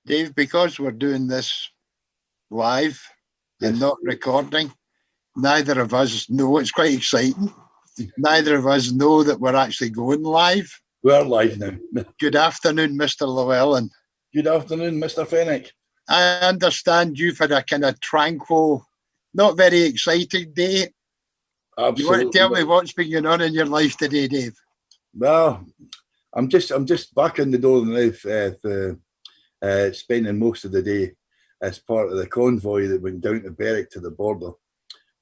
Dave, because we're doing this live and not recording, neither of us know. It's quite exciting. Neither of us know that we're actually going live. We're live now. Good afternoon, Mr. Llewellyn. Good afternoon, Mr. Fenwick. I understand you've had a kind of tranquil, not very exciting day. Absolutely. You want to tell me what's been going on in your life today, Dave? Well, I'm just back in the door now for spending most of the day as part of the convoy that went down to Berwick to the border,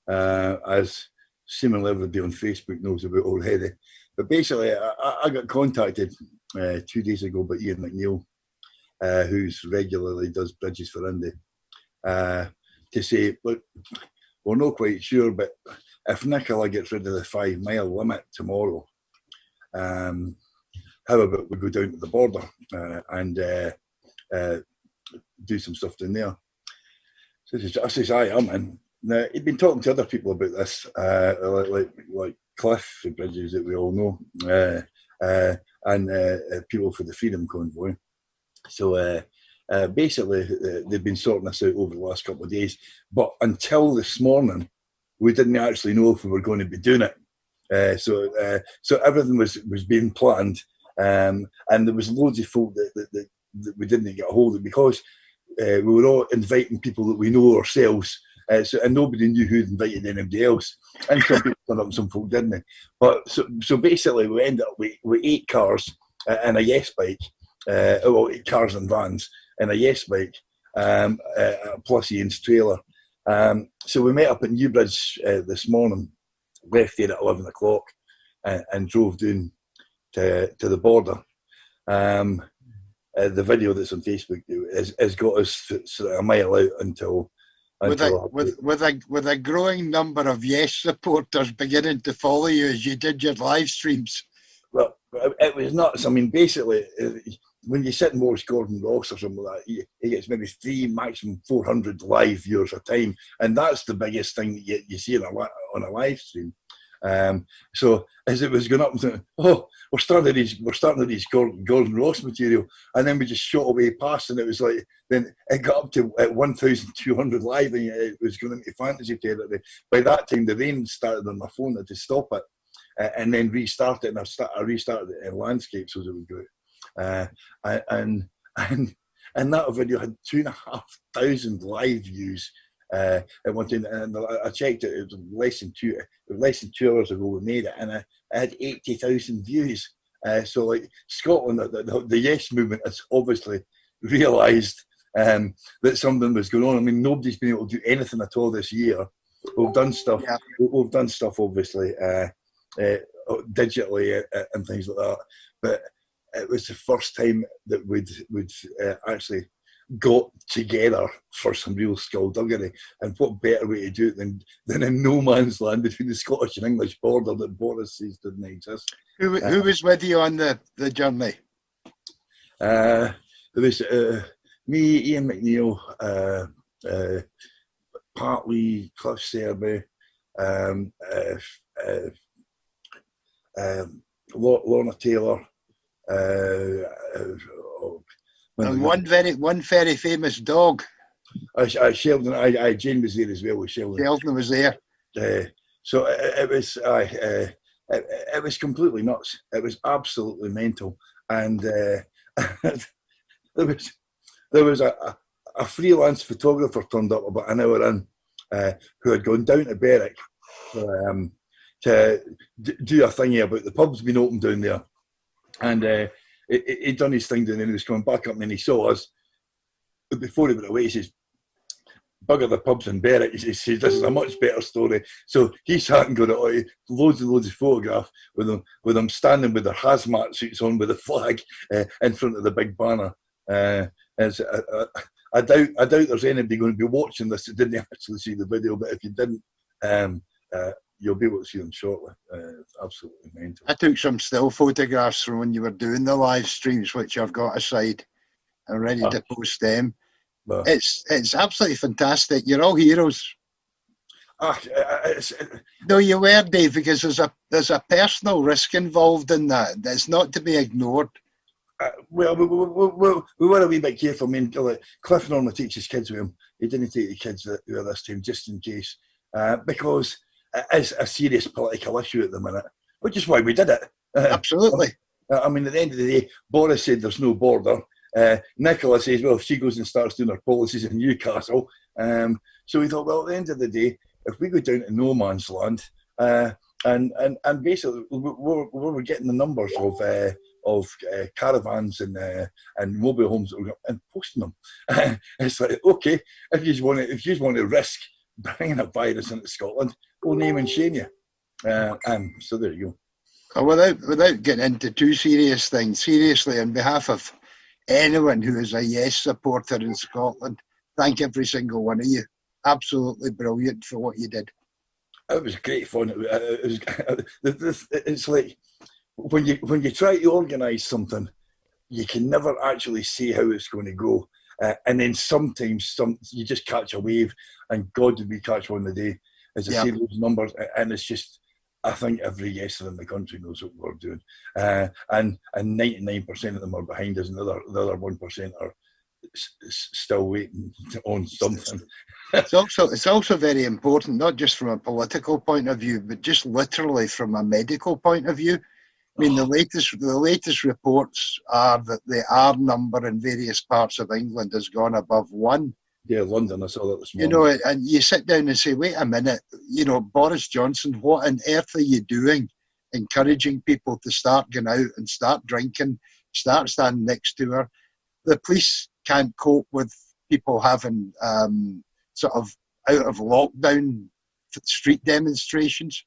as seemingly everybody on Facebook knows about already. But basically, I got contacted 2 days ago by Ian McNeil, who's regularly does Bridges for Indy, to say, look, we're not quite sure, but if Nicola gets rid of the 5 mile limit tomorrow, how about we go down to the border and do some stuff down there? So I says, aye, I'm in. Now, he'd been talking to other people about this, like Cliff Bridges that we all know, and people for the Freedom Convoy. So basically, they've been sorting this out over the last couple of days. But until this morning, we didn't actually know if we were going to be doing it. So everything was being planned, and there was loads of folk that we didn't get a hold of because we were all inviting people that we know ourselves. And nobody knew who'd invited anybody else. And some people turned up and some folk didn't. But so basically we ended up with 8 cars and a Yes bike, 8 cars and vans and a Yes bike, plus Ian's trailer. So we met up at Newbridge this morning, left there at 11 o'clock and drove down to the border. The video that's on Facebook has got us a mile out until with a growing number of Yes supporters beginning to follow you as you did your live streams. Well, it was nuts. I mean, basically, when you sit and watch Gordon Ross or something like that, he gets maybe 3, maximum 400 live viewers a time, and that's the biggest thing that you see on a live stream. So as it was going up and saying, oh, we're starting these Gordon Ross material, and then we just shot away past, and it was like, then it got up to 1,200 live, and it was going into fantasy territory. By that time, the rain started on my phone. I had to stop it and then restart it, and I restarted it in landscapes as it would go. And that video had 2,500 live views. At one time, and I checked it. It was less than 2 hours ago we made it, and I had 80,000 views. So, like Scotland, the Yes movement has obviously realised that something was going on. I mean, nobody's been able to do anything at all this year. We've done stuff. Yeah. We've done stuff, obviously, digitally and things like that. But it was the first time that we'd actually got together for some real skullduggery, and what better way to do it than in no man's land between the Scottish and English border that Boris says didn't exist. Who was with you on the journey? It was me, Ian McNeil, Pat Lee, Cliff Serby, Lorna Taylor, and one very famous dog. Sheldon. Jane was there as well with Sheldon. Sheldon was there. So it was completely nuts. It was absolutely mental, and there was a freelance photographer turned up about an hour in, who had gone down to Berwick to do a thingy about the pubs being open down there, and he'd done his thing down there, and he was coming back up, and then he saw us. But before he went away, he says, bugger the pubs in Berwick. He says, this is a much better story. So he sat and got loads and loads of photographs with them standing with their hazmat suits on with the flag in front of the big banner. I doubt there's anybody going to be watching this that didn't actually see the video, but if you didn't, you'll be able to see them shortly. It's absolutely mental. I took some still photographs from when you were doing the live streams, which I've got aside and ready to post them. It's absolutely fantastic. You're all heroes. No, you were, Dave, because there's a personal risk involved in that. That's not to be ignored. Well, we were a wee bit careful. I mean, like, Cliff normally takes his kids with him. He didn't take the kids with this time, just in case, because it is a serious political issue at the minute, which is why we did it. Absolutely. I mean, at the end of the day, Boris said there's no border. Nicola says, well, if she goes and starts doing her policies in Newcastle. So we thought, well, at the end of the day, if we go down to no man's land, and basically we're getting the numbers of caravans and mobile homes and posting them. It's like, okay, if you want to risk bringing a virus into Scotland, we'll name and shame you. So there you go. Without getting into too serious things, seriously, on behalf of anyone who is a yes supporter in Scotland, thank every single one of you. Absolutely brilliant for what you did. It was great fun. It's like when you try to organise something, you can never actually see how it's going to go, and then sometimes you just catch a wave, and God did we catch one today. As I say, those numbers, and it's just, I think every guesser in the country knows what we're doing, and 99% of them are behind us, and the other 1% are still waiting on something. It's also very important, not just from a political point of view, but just literally from a medical point of view. I mean, the latest reports are that the R number in various parts of England has gone above 1. Yeah, London, I saw that this morning. And you sit down and say, wait a minute, Boris Johnson, what on earth are you doing? Encouraging people to start going out and start drinking, start standing next to her. The police can't cope with people having sort of out of lockdown street demonstrations.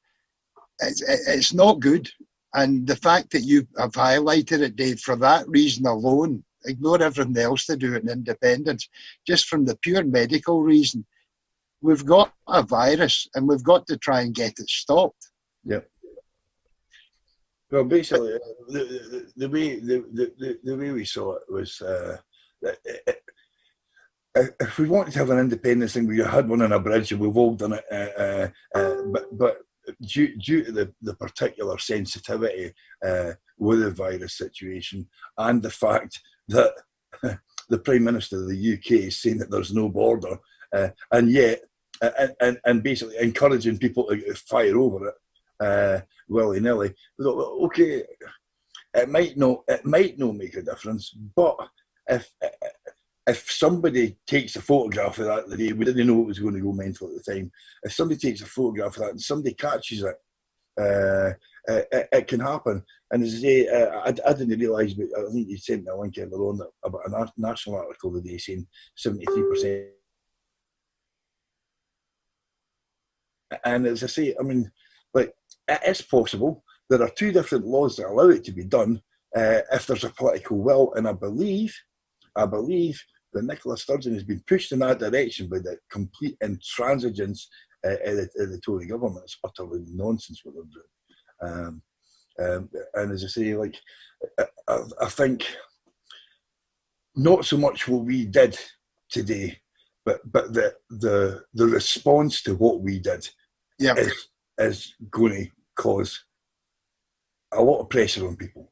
It's not good. And the fact that you have highlighted it, Dave, for that reason alone, ignore everything else to do in independence, just from the pure medical reason, we've got a virus and we've got to try and get it stopped. Yep. Well, basically, the way we saw it was, if we wanted to have an independence thing, we had one on a bridge, and we've all done it. But due to the particular sensitivity with the virus situation, and the fact that the Prime Minister of the UK is saying that there's no border, and yet, and basically encouraging people to fire over it willy-nilly, we thought, okay, it might not make a difference, but if somebody takes a photograph of that the day, we didn't know it was going to go mental at the time. If somebody takes a photograph of that and somebody catches it, it can happen. And as I say, I didn't realise, but I think you sent me a link earlier on about a national article today saying 73%. And as I say, I mean, like, it is possible. There are two different laws that allow it to be done if there's a political will, and I believe that Nicola Sturgeon has been pushed in that direction by the complete intransigence of the Tory government. It's utterly nonsense what they're doing. And as I say, like, I think not so much what we did today, but the response to what we did is going to cause a lot of pressure on people,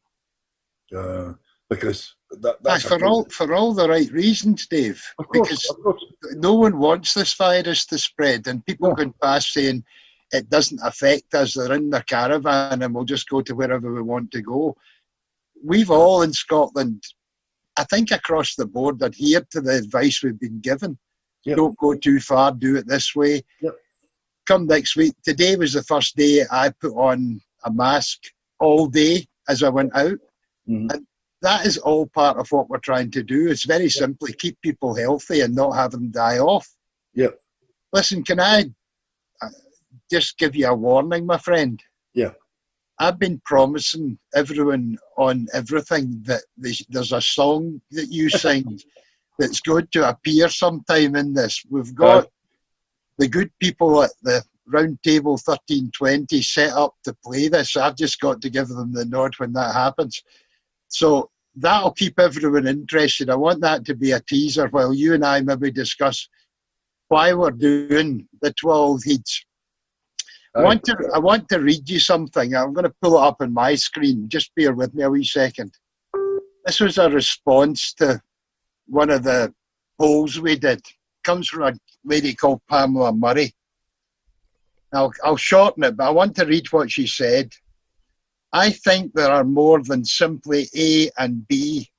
because that's for all the right reasons, Dave. Of course. Because no one wants this virus to spread, and people can pass saying it doesn't affect us. They're in their caravan and we'll just go to wherever we want to go. We've all in Scotland, I think across the board, adhered to the advice we've been given. Yep. Don't go too far, do it this way. Yep. Come next week. Today was the first day I put on a mask all day as I went out. Mm-hmm. And that is all part of what we're trying to do. It's very simply keep people healthy and not have them die off. Yep. Listen, can I just give you a warning, my friend? Yeah. I've been promising everyone on everything that there's a song that you sing that's going to appear sometime in this. We've got the good people at the Round Table 1320 set up to play this. I've just got to give them the nod when that happens. So that'll keep everyone interested. I want that to be a teaser while you and I maybe discuss why we're doing the Twa Auld Heids. I want to read you something. I'm going to pull it up on my screen. Just bear with me a wee second. This was a response to one of the polls we did. It comes from a lady called Pamela Murray. Now, I'll shorten it, but I want to read what she said. I think there are more than simply A and B.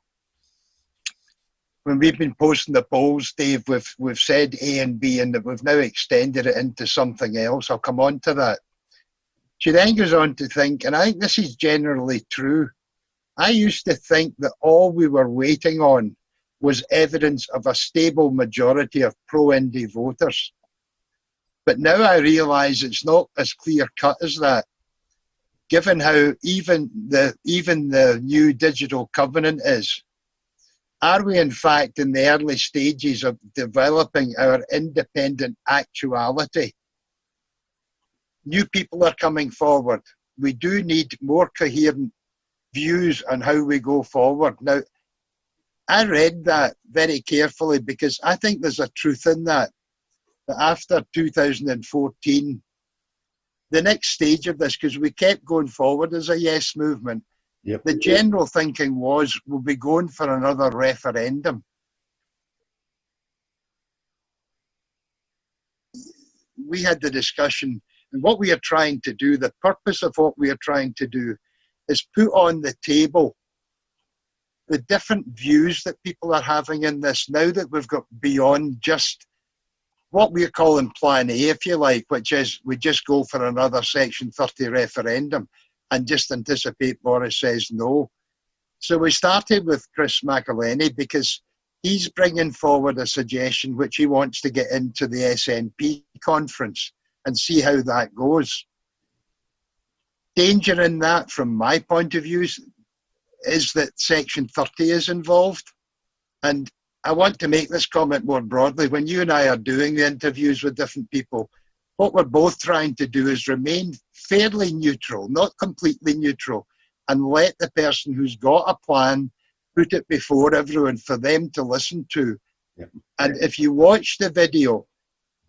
When we've been posting the polls, Dave, we've said A and B, and we've now extended it into something else. I'll come on to that. She then goes on to think, and I think this is generally true, I used to think that all we were waiting on was evidence of a stable majority of pro-Indy voters. But now I realise it's not as clear-cut as that, given how even the new digital covenant is. Are we in fact in the early stages of developing our independent actuality? New people are coming forward. We do need more coherent views on how we go forward. Now, I read that very carefully because I think there's a truth in that after 2014, the next stage of this, because we kept going forward as a yes movement, yep. The general thinking was we'll be going for another referendum. We had the discussion, and what we are trying to do, the purpose of what we are trying to do, is put on the table the different views that people are having in this now that we've got beyond just what we're calling Plan A, if you like, which is we just go for another Section 30 referendum and just anticipate Boris says no. So we started with Chris McElhenney because he's bringing forward a suggestion which he wants to get into the SNP conference and see how that goes. Danger in that, from my point of view, is that Section 30 is involved. And I want to make this comment more broadly. When you and I are doing the interviews with different people, what we're both trying to do is remain fairly neutral, not completely neutral, and let the person who's got a plan put it before everyone for them to listen to. Yep. And if you watch the video,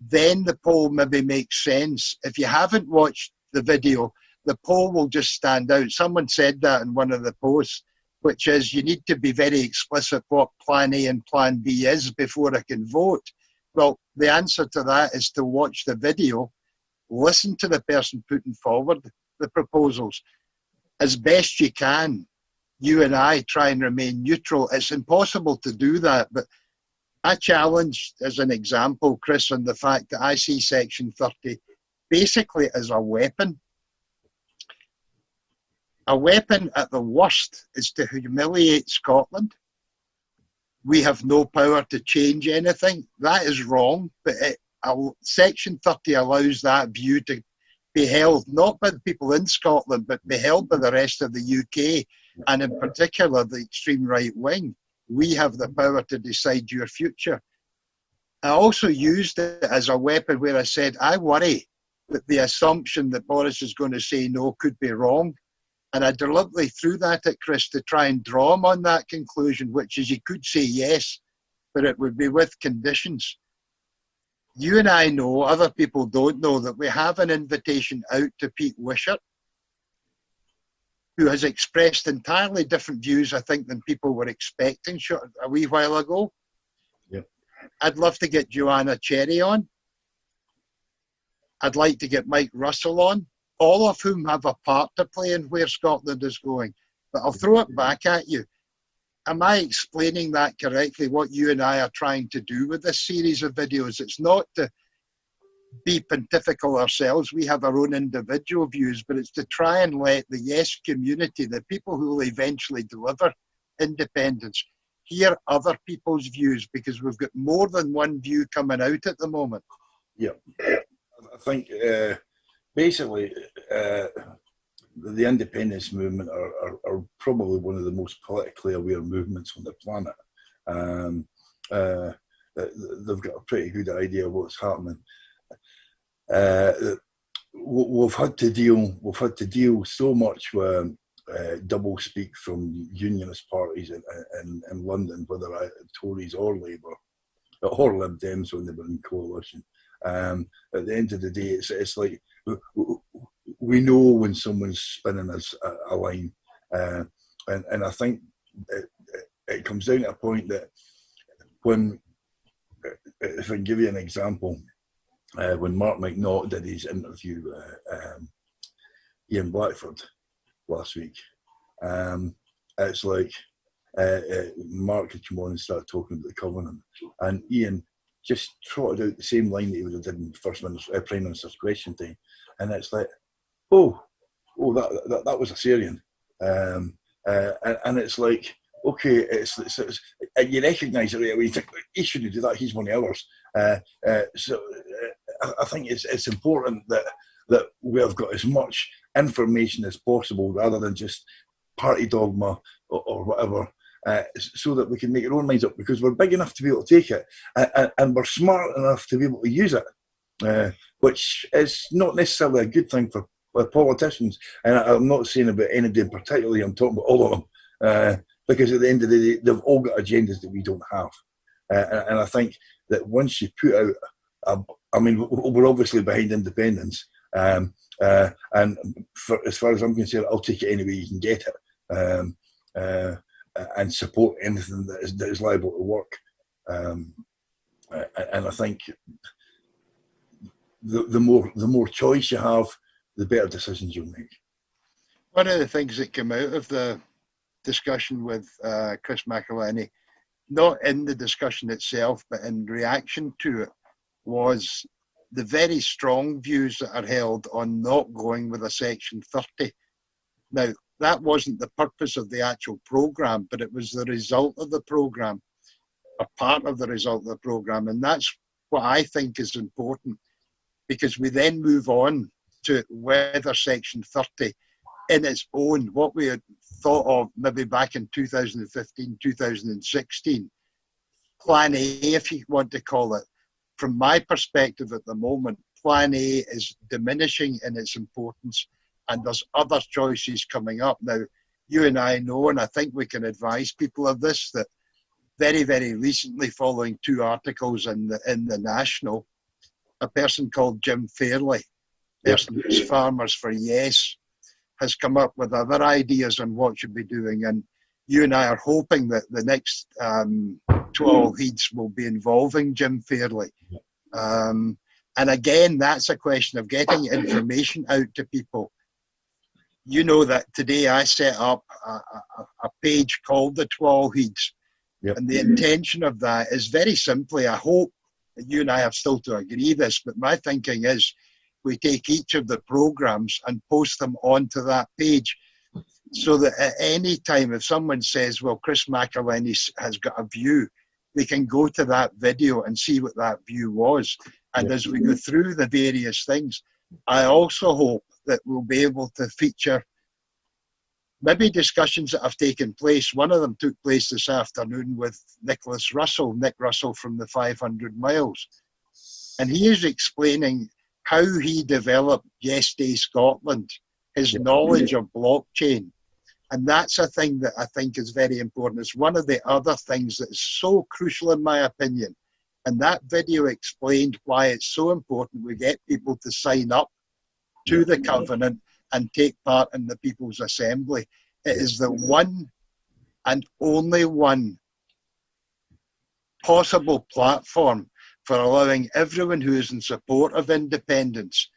then the poll maybe makes sense. If you haven't watched the video, the poll will just stand out. Someone said that in one of the posts, which is you need to be very explicit what Plan A and Plan B is before I can vote. Well, the answer to that is to watch the video, listen to the person putting forward the proposals. As best you can, you and I try and remain neutral. It's impossible to do that, but I challenge, as an example, Chris, on the fact that I see Section 30 basically as a weapon. A weapon at the worst is to humiliate Scotland. We have no power to change anything. That is wrong, but Section 30 allows that view to be held, not by the people in Scotland, but be held by the rest of the UK, and in particular the extreme right wing. We have the power to decide your future. I also used it as a weapon where I said, I worry that the assumption that Boris is going to say no could be wrong. And I deliberately threw that at Chris to try and draw him on that conclusion, which is he could say yes, but it would be with conditions. You and I know, other people don't know, that we have an invitation out to Pete Wishart, who has expressed entirely different views, I think, than people were expecting a wee while ago. Yep. I'd love to get Joanna Cherry on. I'd like to get Mike Russell on, all of whom have a part to play in where Scotland is going. But I'll throw it back at you. Am I explaining that correctly, what you and I are trying to do with this series of videos? It's not to be pontifical ourselves. We have our own individual views, but it's to try and let the yes community, the people who will eventually deliver independence, hear other people's views, because we've got more than one view coming out at the moment. Yeah, I think basically the independence movement are probably one of the most politically aware movements on the planet. They've got a pretty good idea of what's happening. We've had to deal so much with double speak from unionist parties in London, whether Tories or Labour or Lib Dems when they were in coalition. At the end of the day, it's like we know when someone's spinning us a line, and I think it comes down to a point that when, if I can give you an example, when Mark McNaught did his interview Ian Blackford last week, it's like Mark had come on and started talking about the Covenant, and Ian just trotted out the same line that he would have did in the Prime Minister's question time, and it's like, oh, that was a Syrian, and it's like, okay, it's you recognise it right away. You think he shouldn't do that. He's one of ours. So I think it's important that we have got as much information as possible, rather than just party dogma or whatever, so that we can make our own minds up, because we're big enough to be able to take it, and we're smart enough to be able to use it, which is not necessarily a good thing for politicians. And I'm not saying about anybody in particularly, I'm talking about all of them, because at the end of the day, they've all got agendas that we don't have. And I think that once you put out, I mean, we're obviously behind independence, and as far as I'm concerned, I'll take it any way you can get it, and support anything that is liable to work. And I think the more choice you have, the better decisions you'll make. One of the things that came out of the discussion with Chris McElhinney, not in the discussion itself, but in reaction to it, was the very strong views that are held on not going with a Section 30. Now, that wasn't the purpose of the actual programme, but it was the result of the programme, a part of the result of the programme. And that's what I think is important, because we then move on to whether Section 30 in its own, what we had thought of maybe back in 2015, 2016, Plan A, if you want to call it. From my perspective at the moment, Plan A is diminishing in its importance, and there's other choices coming up. Now, you and I know, and I think we can advise people of this, that very, very recently, following two articles in the National, a person called Jim Fairley, person who's Farmers for Yes, has come up with other ideas on what should be doing. And you and I are hoping that the next Twa Auld Heids will be involving Jim Fairley. And again, that's a question of getting information out to people. You know that today I set up a page called the Twa Auld Heids. Yep. And the intention of that is very simply, I hope that you and I have still to agree this, but my thinking is we take each of the programmes and post them onto that page, so that at any time if someone says, well, Chris McElhinney has got a view, they can go to that video and see what that view was. And as we go through the various things, I also hope that we'll be able to feature maybe discussions that have taken place. One of them took place this afternoon with Nick Russell from the 500 Miles. And he is explaining how he developed Yes Day Scotland, his knowledge of blockchain. And that's a thing that I think is very important. It's one of the other things that is so crucial in my opinion. And that video explained why it's so important we get people to sign up to the Covenant and take part in the People's Assembly. It is the one and only one possible platform for allowing everyone who is in support of independence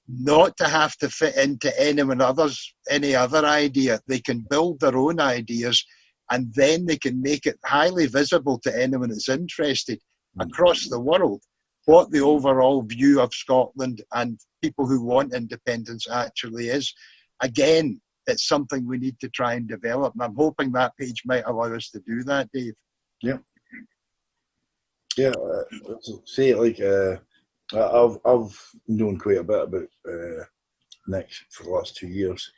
not to have to fit into any other idea. They can build their own ideas, and then they can make it highly visible to anyone that's interested across the world what the overall view of Scotland and people who want independence actually is. Again, it's something we need to try and develop, and I'm hoping that page might allow us to do that, Dave. Yeah. Yeah, say like I've known quite a bit about Nick for the last 2 years,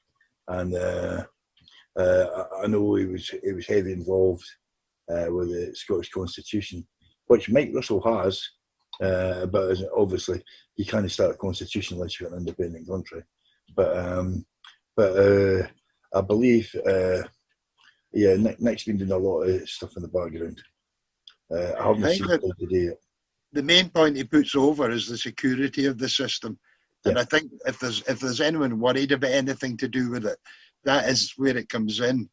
and I know he was heavily involved with the Scottish Constitution, which Mike Russell has, but obviously you can't start a constitution unless you've got an independent country. But I believe, Nick's been doing a lot of stuff in the background. I haven't seen it today. The main point he puts over is the security of the system. And I think if there's anyone worried about anything to do with it, that is where it comes in.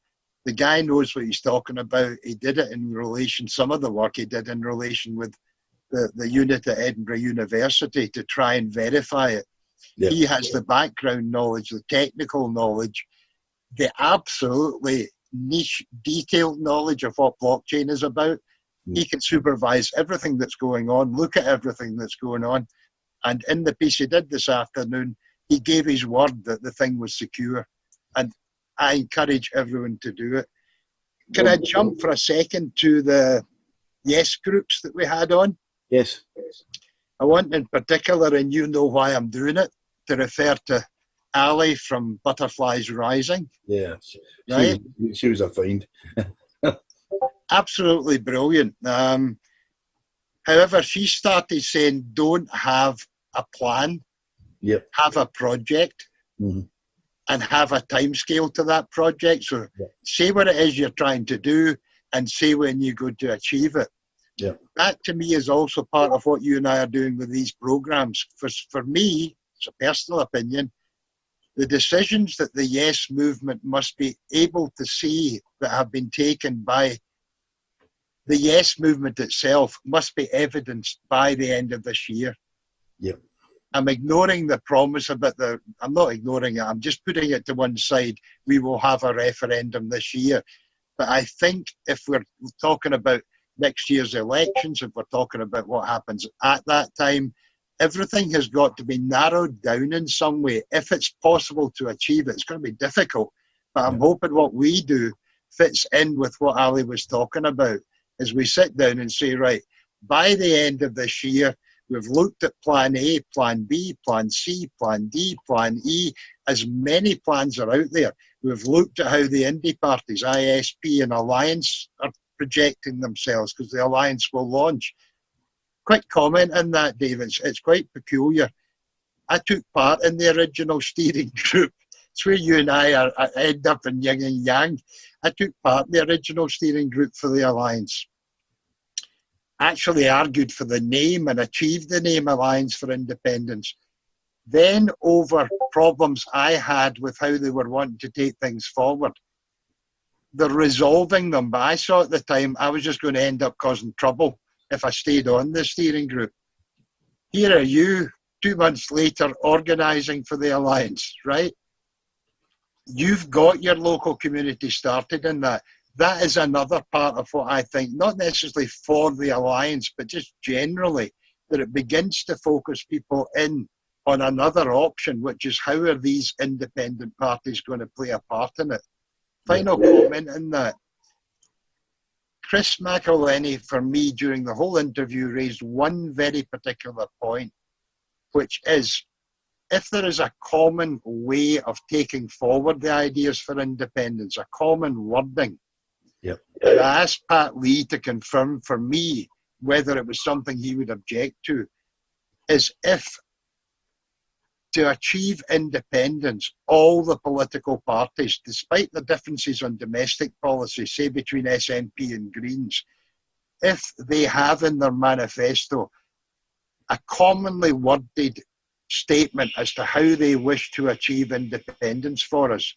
The guy knows what he's talking about. He did it in relation, some of the work he did in relation with the unit at Edinburgh University to try and verify it. Yeah. He has the background knowledge, the technical knowledge, the absolutely niche, detailed knowledge of what blockchain is about. He can supervise everything that's going on, look at everything that's going on. And in the piece he did this afternoon, he gave his word that the thing was secure. And I encourage everyone to do it. Can I jump for a second to the yes groups that we had on? Yes. I want in particular, and you know why I'm doing it, to refer to Ali from Butterflies Rising. Yeah, right? She was a find. Absolutely brilliant. However, she started saying, don't have a plan, have a project, and have a timescale to that project. So say what it is you're trying to do and say when you're going to achieve it. Yeah. That to me is also part of what you and I are doing with these programs. For me, it's a personal opinion, the decisions that the Yes movement must be able to see that have been taken by the Yes movement itself must be evidenced by the end of this year. Yep. I'm ignoring the promise about I'm not ignoring it, I'm just putting it to one side. We will have a referendum this year. But I think if we're talking about next year's elections, if we're talking about what happens at that time, everything has got to be narrowed down in some way. If it's possible to achieve it, it's going to be difficult. But I'm hoping what we do fits in with what Ali was talking about, as we sit down and say, right, by the end of this year, we've looked at plan A, plan B, plan C, plan D, plan E, as many plans are out there. We've looked at how the indie parties, ISP and Alliance, are projecting themselves because the Alliance will launch. Quick comment on that, David. It's quite peculiar. I took part in the original steering group. It's where you and I end up in yin and yang. I took part in the original steering group for the Alliance. Actually argued for the name and achieved the name Alliance for Independence. Then over problems I had with how they were wanting to take things forward, they're resolving them. But I saw at the time I was just going to end up causing trouble if I stayed on the steering group. Here are you, 2 months later, organising for the Alliance, right? You've got your local community started in that. That is another part of what I think, not necessarily for the Alliance, but just generally, that it begins to focus people in on another option, which is how are these independent parties going to play a part in it. Final comment on that. Chris McElhenney, for me, during the whole interview, raised one very particular point, which is, if there is a common way of taking forward the ideas for independence, a common wording, and I asked Pat Lee to confirm for me whether it was something he would object to, is if to achieve independence, all the political parties, despite the differences on domestic policy, say between SNP and Greens, if they have in their manifesto a commonly worded statement as to how they wish to achieve independence for us,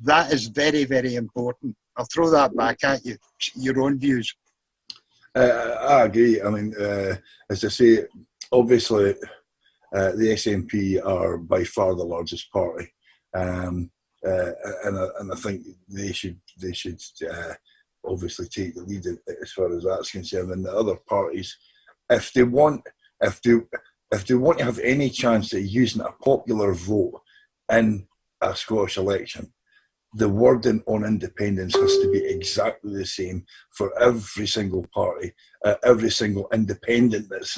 that is very, very important. I'll throw that back at you, your own views. I agree. I mean, as I say, obviously, the SNP are by far the largest party, and I think they should obviously take the lead as far as that's concerned. And the other parties, if they want to have any chance of using a popular vote in a Scottish election, the wording on independence has to be exactly the same for every single party, every single independent that's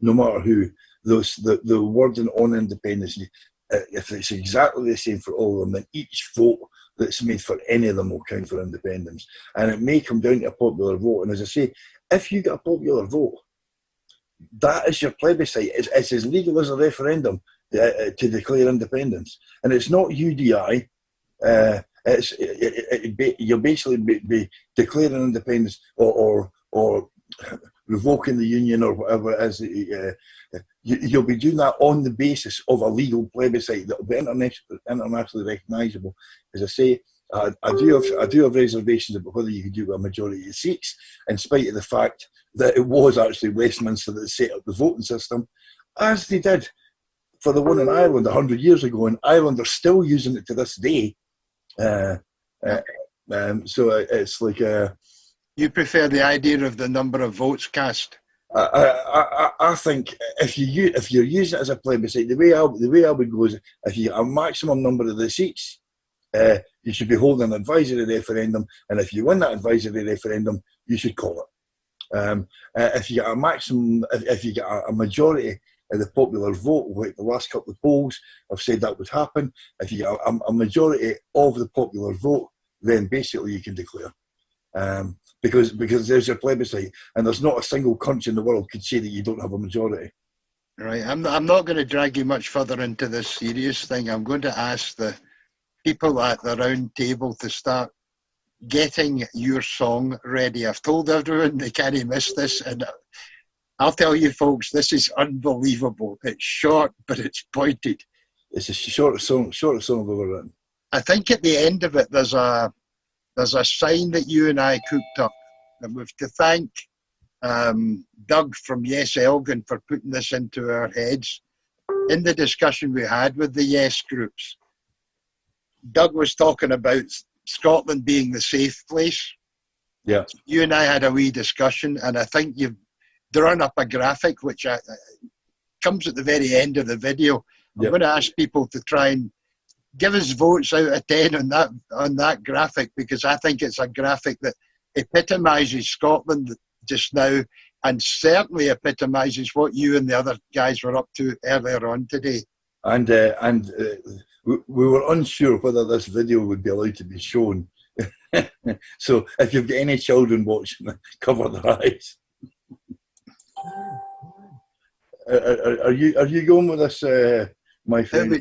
no matter who. The wording on independence, if it's exactly the same for all of them, then each vote that's made for any of them will count for independence. And it may come down to a popular vote. And as I say, if you get a popular vote, that is your plebiscite. It's as legal as a referendum to declare independence. And it's not UDI. You'll basically be declaring independence or revoking the union or whatever it is. You'll be doing that on the basis of a legal plebiscite that will be internationally recognisable. As I say, I do have reservations about whether you could do it with a majority of seats, in spite of the fact that it was actually Westminster that set up the voting system, as they did for the one in Ireland 100 years ago, and Ireland are still using it to this day. So it's like you prefer the idea of the number of votes cast. I think if you're using it as a plebiscite, the way I would go is if you get a maximum number of the seats, you should be holding an advisory referendum, and if you win that advisory referendum, you should call it. If you get a maximum, if you get a majority of the popular vote, like the last couple of polls have said that would happen, if you get a majority of the popular vote, then basically you can declare. Because there's your plebiscite, and there's not a single country in the world could say that you don't have a majority. Right. I'm not going to drag you much further into this serious thing. I'm going to ask the people at the round table to start getting your song ready. I've told everyone they can't miss this, and I'll tell you folks, this is unbelievable. It's short, but it's pointed. It's the shortest song I've ever written. I think at the end of it, there's a sign that you and I cooked up, and we've to thank Doug from Yes Elgin for putting this into our heads. In the discussion we had with the Yes groups, Doug was talking about Scotland being the safe place. Yeah. You and I had a wee discussion, and I think you've drawn up a graphic which comes at the very end of the video. I'm going to ask people to try and give us votes out of 10 on that graphic, because I think it's a graphic that epitomises Scotland just now, and certainly epitomises what you and the other guys were up to earlier on today. And we were unsure whether this video would be allowed to be shown. So if you've got any children watching, cover their eyes. Are you going with this, my friend?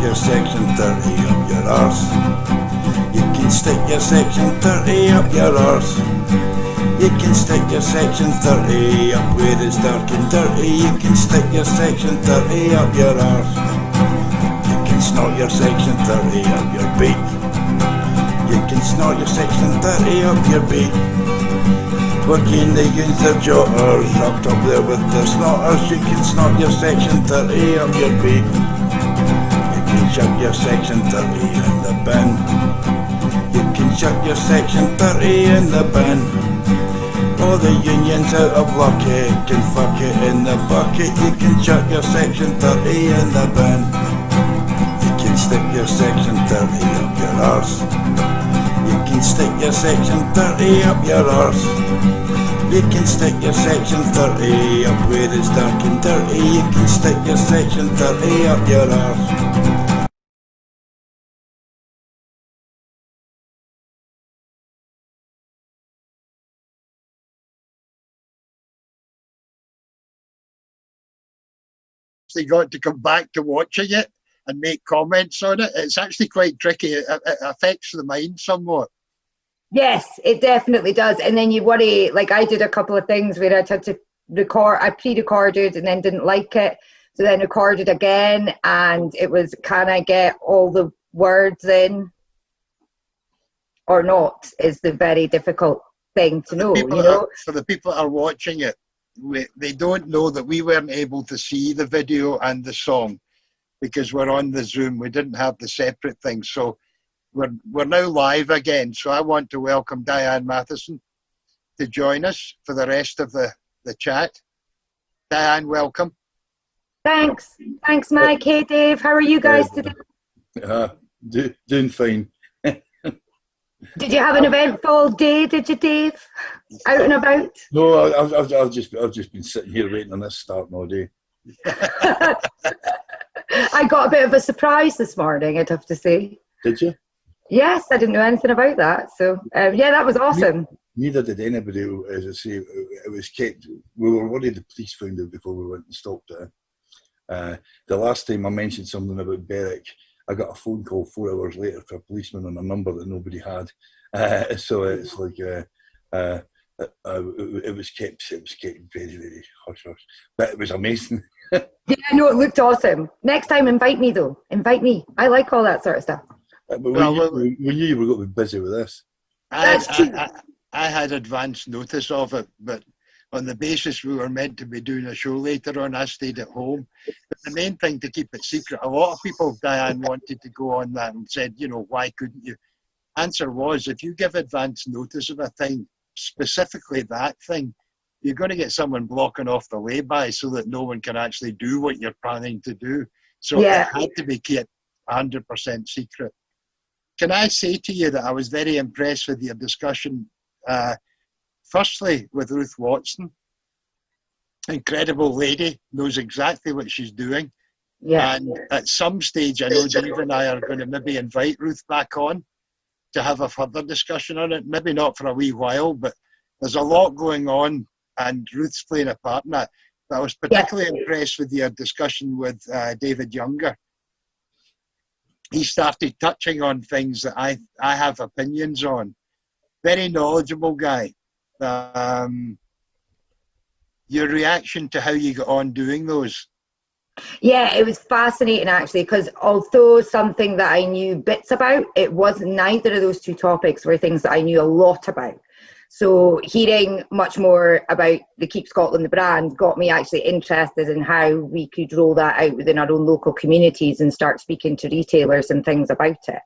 Your section 30 up your arse. You can stick your section 30 up your arse. You can stick your section 30 up where it's dark and dirty. You can stick your section 30 up your arse. You can snort your section 30 up your beak. You can snort your section 30 up your beak. Twerking the Yins their jotters up top there with their snorters. You can snort your section 30 up your beak. Chuck your section 30 in the bin. You can chuck your section 30 in the bin. All the unions out of luck, you can fuck it in the bucket. You can chuck your section 30 in the bin. You can stick your section 30 up your arse. You can stick your section 30 up your arse. You can stick your section 30 up where it's dark and dirty. You can stick your section 30 up your arse. They got to come back to watching it and make comments on it. It's actually quite tricky. It affects the mind somewhat. Yes, it definitely does. And then you worry, like I did a couple of things where I had to record, I pre-recorded and then didn't like it. So then recorded again, and it was, can I get all the words in or not, is the very difficult thing to know, you know. For the people that are watching it, they don't know that we weren't able to see the video and the song because we're on the Zoom. We didn't have the separate thing. So we're now live again. So I want to welcome Diane Matheson to join us for the rest of the chat. Diane, welcome. Thanks. Thanks, Mike. Hey, Dave. How are you guys today? Doing fine. Did you have an eventful day, did you, Dave? Out and about? No, I've just been sitting here waiting on this starting all day. I got a bit of a surprise this morning, I'd have to say. Did you? Yes, I didn't know anything about that. So, yeah, that was awesome. Neither did anybody, as I say. It was kept. We were worried the police found out before we went and stopped it. The last time I mentioned something about Berwick, I got a phone call 4 hours later for a policeman on a number that nobody had. So it's like it was kept very, very hush hush, but it was amazing. Yeah, no, it looked awesome. Next time, invite me though. Invite me. I like all that sort of stuff. But we knew you were going to be busy with this. That's true. I had advance notice of it, but on the basis we were meant to be doing a show later on, I stayed at home. But the main thing to keep it secret, a lot of people, Diane, wanted to go on that and said, you know, why couldn't you? Answer was, if you give advance notice of a thing, specifically that thing, you're going to get someone blocking off the lay-by so that no one can actually do what you're planning to do. So it had to be kept 100% secret. Can I say to you that I was very impressed with your discussion, firstly, with Ruth Watson. Incredible lady, knows exactly what she's doing. Yeah. And at some stage, I know Dave and I are going to maybe invite Ruth back on to have a further discussion on it. Maybe not for a wee while, but there's a lot going on and Ruth's playing a part in that. But I was particularly impressed with your discussion with David Younger. He started touching on things that I have opinions on. Very knowledgeable guy. Your reaction to how you got on doing those? Yeah, it was fascinating actually, because although something that I knew bits about, it wasn't, neither of those two topics were things that I knew a lot about. So hearing much more about the Keep Scotland the brand got me actually interested in how we could roll that out within our own local communities and start speaking to retailers and things about it.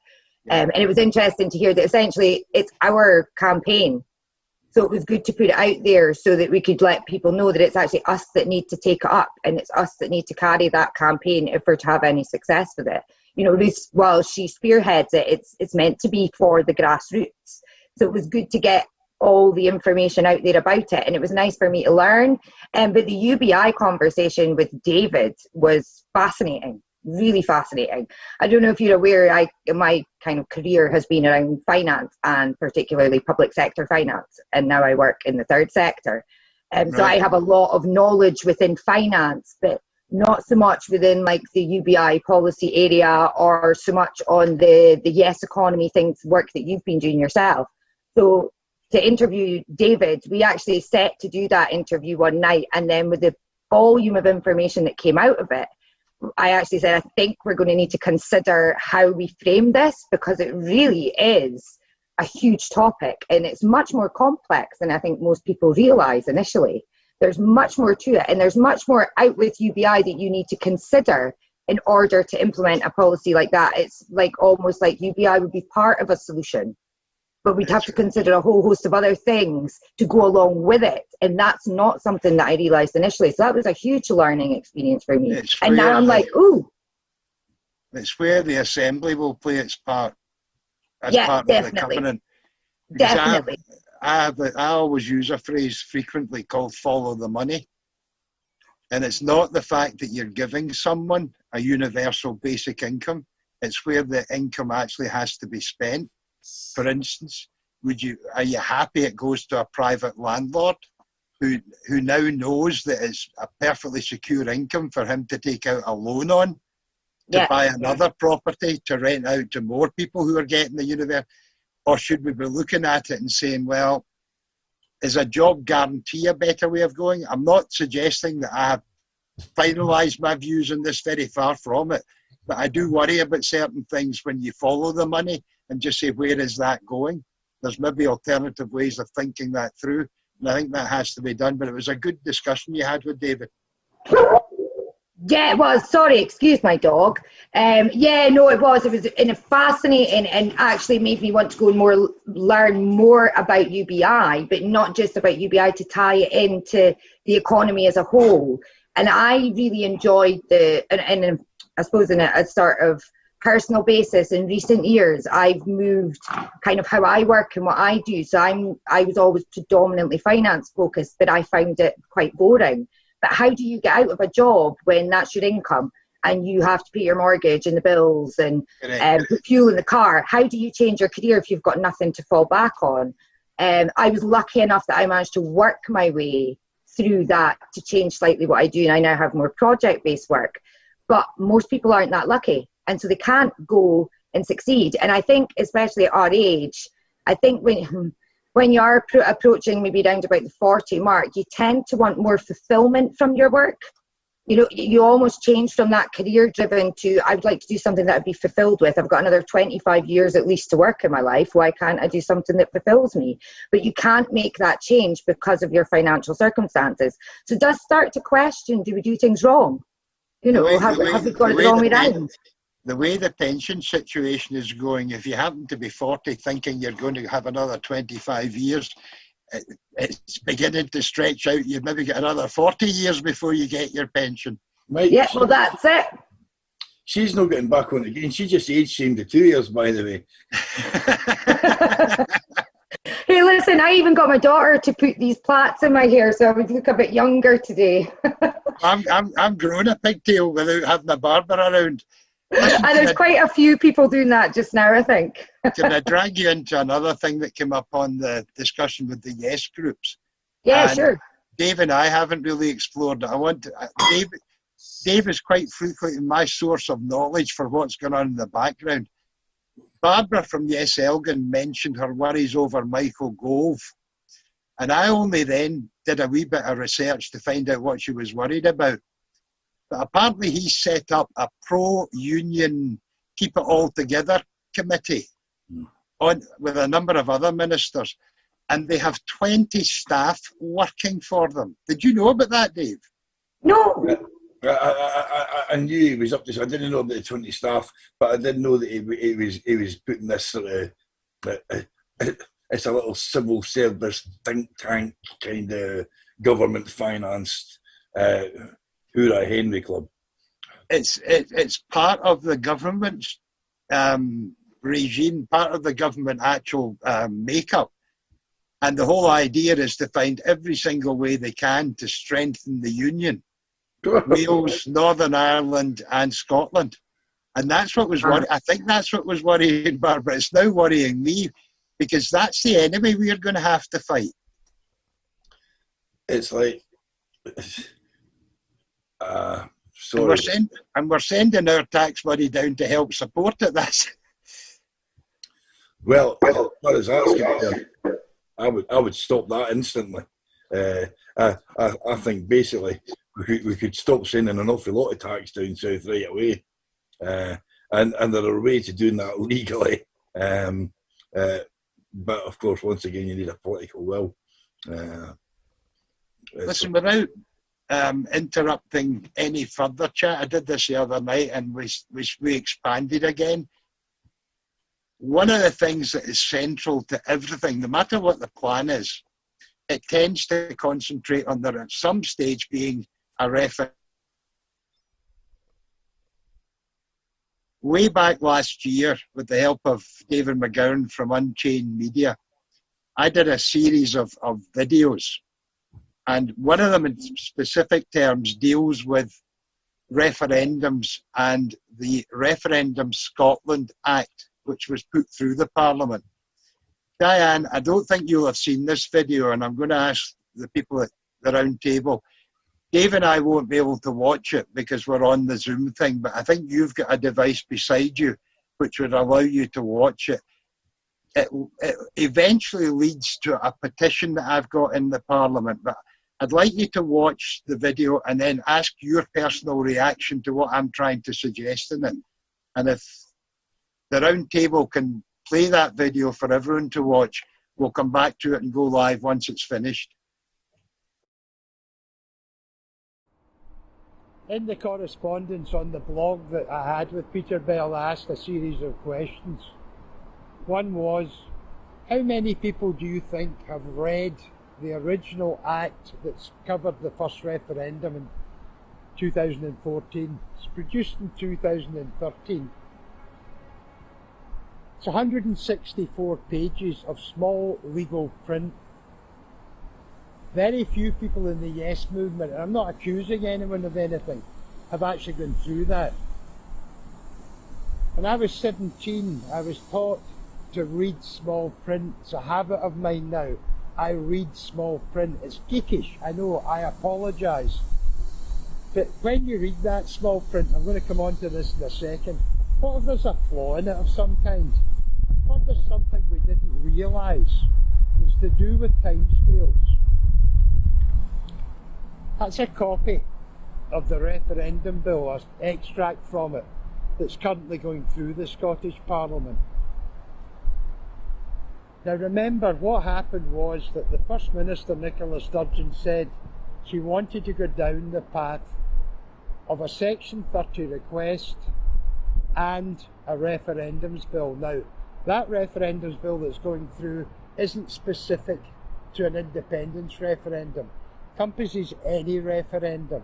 And it was interesting to hear that essentially it's our campaign. So it was good to put it out there so that we could let people know that it's actually us that need to take it up, and it's us that need to carry that campaign if we're to have any success with it. You know, Ruth, while she spearheads it, it's meant to be for the grassroots. So it was good to get all the information out there about it, and it was nice for me to learn. But the UBI conversation with David was fascinating. Really fascinating. I don't know if you're aware, my kind of career has been around finance, and particularly public sector finance, and now I work in the third sector. So I have a lot of knowledge within finance, but not so much within like the UBI policy area, or so much on the yes economy things, work that you've been doing yourself. So to interview David, we actually set to do that interview one night, and then with the volume of information that came out of it, I actually said, I think we're going to need to consider how we frame this, because it really is a huge topic, and it's much more complex than I think most people realise initially. There's much more to it, and there's much more out with UBI that you need to consider in order to implement a policy like that. It's like almost like UBI would be part of a solution, but we'd have to consider a whole host of other things to go along with it. And that's not something that I realised initially. So that was a huge learning experience for me. And now I'm like, ooh. It's where the Assembly will play its part as part of the Covenant. Definitely. I always use a phrase frequently called follow the money. And it's not the fact that you're giving someone a universal basic income. It's where the income actually has to be spent. For instance, are you happy it goes to a private landlord who now knows that it's a perfectly secure income for him to take out a loan on to buy another property to rent out to more people who are getting the universe? Or should we be looking at it and saying, well, is a job guarantee a better way of going? I'm not suggesting that I have finalised my views on this, very far from it, but I do worry about certain things when you follow the money and just say, where is that going? There's maybe alternative ways of thinking that through, and I think that has to be done. But it was a good discussion you had with David. Yeah, it was. Sorry, excuse my dog. Yeah, no, it was. It was fascinating, and actually made me want to go and learn more about UBI, but not just about UBI, to tie it into the economy as a whole. And I really enjoyed and I suppose in a sort of personal basis in recent years, I've moved kind of how I work and what I do. So I was always predominantly finance focused, but I found it quite boring. But how do you get out of a job when that's your income and you have to pay your mortgage and the bills and put fuel in the car? How do you change your career if you've got nothing to fall back on? I was lucky enough that I managed to work my way through that to change slightly what I do, and I now have more project-based work. But most people aren't that lucky. and so they can't go and succeed. And I think, especially at our age, I think when you are approaching maybe around about the 40 mark, you tend to want more fulfillment from your work. You know, you almost change from that career driven to, I would like to do something that I'd be fulfilled with. I've got another 25 years at least to work in my life. Why can't I do something that fulfills me? But you can't make that change because of your financial circumstances. So it does start to question, do we do things wrong? You know, have we got it the wrong way around? The way the pension situation is going, if you happen to be 40 thinking you're going to have another 25 years, it's beginning to stretch out. You've maybe got another 40 years before you get your pension. Mike, yeah, well, that's it. She's not getting back on again. She just age shamed the 2 years, by the way. Hey, listen, I even got my daughter to put these plaits in my hair, so I would look a bit younger today. I'm growing a pigtail without having a barber around. Listen, and there's quite a few people doing that just now, I think. Can I drag you into another thing that came up on the discussion with the Yes groups? Yeah, and sure. Dave and I haven't really explored it. Dave is quite frequently my source of knowledge for what's going on in the background. Barbara from Yes Elgin mentioned her worries over Michael Gove. And I only then did a wee bit of research to find out what she was worried about. But apparently he set up a pro-union Keep It All Together committee with a number of other ministers. And they have 20 staff working for them. Did you know about that, Dave? No. I knew he was up to. I didn't know about the 20 staff, but I didn't know that he was putting this sort of. It's a little civil service think tank kind of government financed Hoorah Henry Club. It's part of the government's regime, part of the government actual makeup. And the whole idea is to find every single way they can to strengthen the union. Wales, Northern Ireland and Scotland. And that's what was worrying. I think that's what was worrying Barbara. It's now worrying me because that's the enemy we're going to have to fight. It's like... sorry. And we're sending our tax money down to help support it. That's... Well, as far as that's concerned, I would stop that instantly. I think basically we could stop sending an awful lot of tax down south right away, and there are ways of doing that legally. But of course, once again, you need a political will. Listen, without interrupting any further chat, I did this the other night, and we expanded again. One of the things that is central to everything, no matter what the plan is, it tends to concentrate on there at some stage being a referendum. Way back last year, with the help of David McGowan from Unchained Media, I did a series of videos. And one of them in specific terms deals with referendums and the Referendum Scotland Act, which was put through the Parliament. Diane, I don't think you'll have seen this video, and I'm going to ask the people at the round table. Dave and I won't be able to watch it because we're on the Zoom thing, but I think you've got a device beside you which would allow you to watch it. It eventually leads to a petition that I've got in the Parliament, but I'd like you to watch the video and then ask your personal reaction to what I'm trying to suggest in it. And if the round table can play that video for everyone to watch, we'll come back to it and go live once it's finished. In the correspondence on the blog that I had with Peter Bell, I asked a series of questions. One was, how many people do you think have read the original act that's covered the first referendum in 2014? It's produced in 2013. It's 164 pages of small legal print. Very few people in the Yes movement, and I'm not accusing anyone of anything, have actually gone through that. When I was 17, I was taught to read small print. It's a habit of mine now. I read small print. It's geekish, I know, I apologise. But when you read that small print, I'm going to come on to this in a second, What if there's a flaw in it of some kind? What if there's something we didn't realise that's to do with timescales? That's a copy of the referendum bill, or extract from it, that's currently going through the Scottish Parliament. Now remember, what happened was that the First Minister, Nicola Sturgeon, said she wanted to go down the path of a Section 30 request and a referendums bill. Now, that referendums bill that's going through isn't specific to an independence referendum. It encompasses any referendum.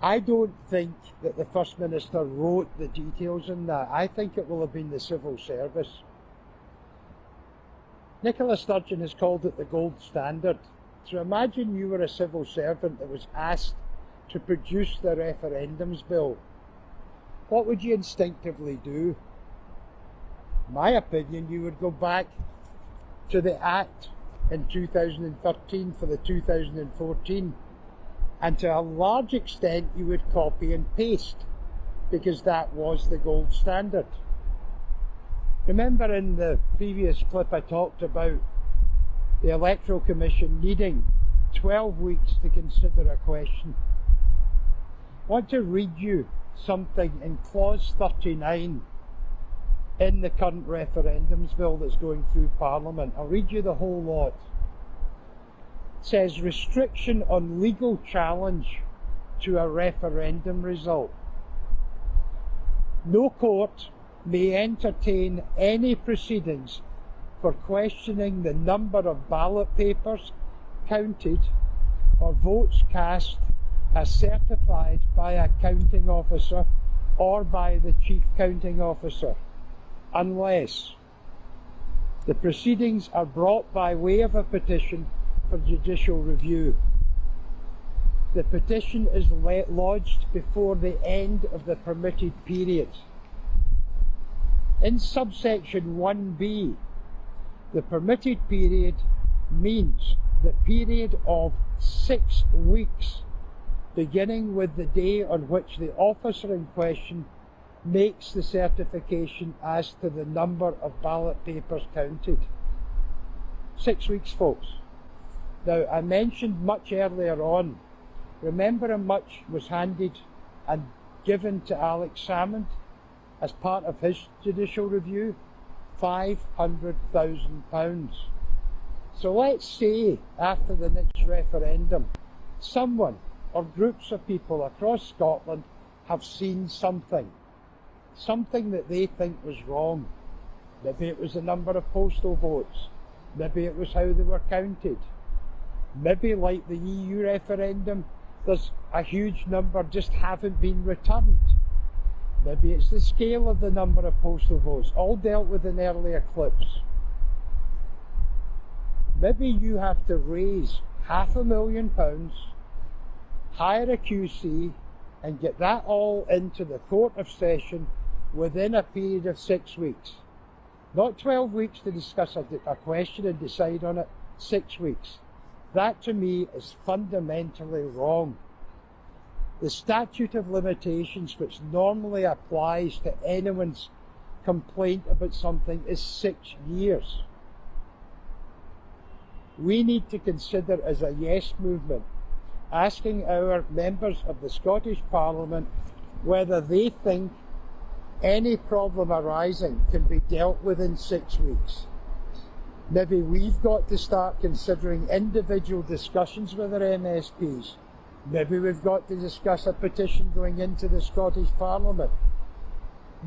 I don't think that the First Minister wrote the details in that. I think it will have been the civil service. Nicola Sturgeon has called it the gold standard. So imagine you were a civil servant that was asked to produce the referendums bill. What would you instinctively do? In my opinion, you would go back to the Act in 2013 for the 2014, and to a large extent you would copy and paste, because that was the gold standard. Remember in the previous clip I talked about the Electoral Commission needing 12 weeks to consider a question. I want to read you something in clause 39 in the current referendums bill that's going through Parliament. I'll read you the whole lot. It says, restriction on legal challenge to a referendum result. No court may entertain any proceedings for questioning the number of ballot papers counted or votes cast as certified by a counting officer or by the chief counting officer, unless the proceedings are brought by way of a petition for judicial review. The petition is lodged before the end of the permitted period. In subsection 1b, the permitted period means the period of 6 weeks, beginning with the day on which the officer in question makes the certification as to the number of ballot papers counted. 6 weeks, folks. Now, I mentioned much earlier on, remember how much was handed and given to Alex Salmond as part of his judicial review? £500,000. So let's say after the next referendum, someone or groups of people across Scotland have seen something that they think was wrong. Maybe it was the number of postal votes. Maybe it was how they were counted. Maybe, like the EU referendum, there's a huge number just haven't been returned. Maybe it's the scale of the number of postal votes, all dealt with in earlier clips. Maybe you have to raise £500,000, hire a QC, and get that all into the Court of Session within a period of 6 weeks. Not 12 weeks to discuss a question and decide on it, 6 weeks. That to me is fundamentally wrong. The statute of limitations, which normally applies to anyone's complaint about something, is 6 years. We need to consider as a yes movement, asking our members of the Scottish Parliament whether they think any problem arising can be dealt with in 6 weeks. Maybe we've got to start considering individual discussions with our MSPs. Maybe we've got to discuss a petition going into the Scottish Parliament.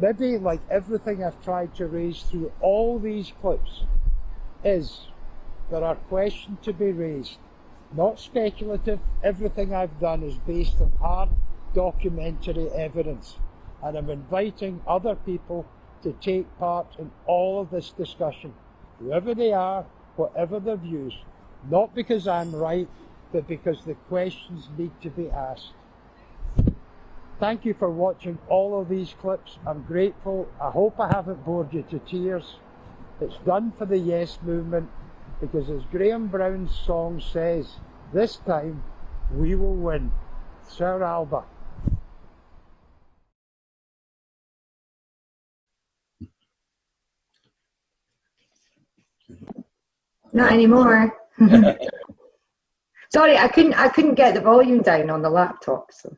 Maybe, like everything I've tried to raise through all these clips, is there are questions to be raised, not speculative. Everything I've done is based on hard documentary evidence, and I'm inviting other people to take part in all of this discussion, whoever they are, whatever their views, not because I'm right, but because the questions need to be asked. Thank you for watching all of these clips. I'm grateful. I hope I haven't bored you to tears. It's done for the yes movement, because as Graham Brown's song says, this time we will win. Sir Albert. Not anymore. Sorry, I couldn't get the volume down on the laptop. So.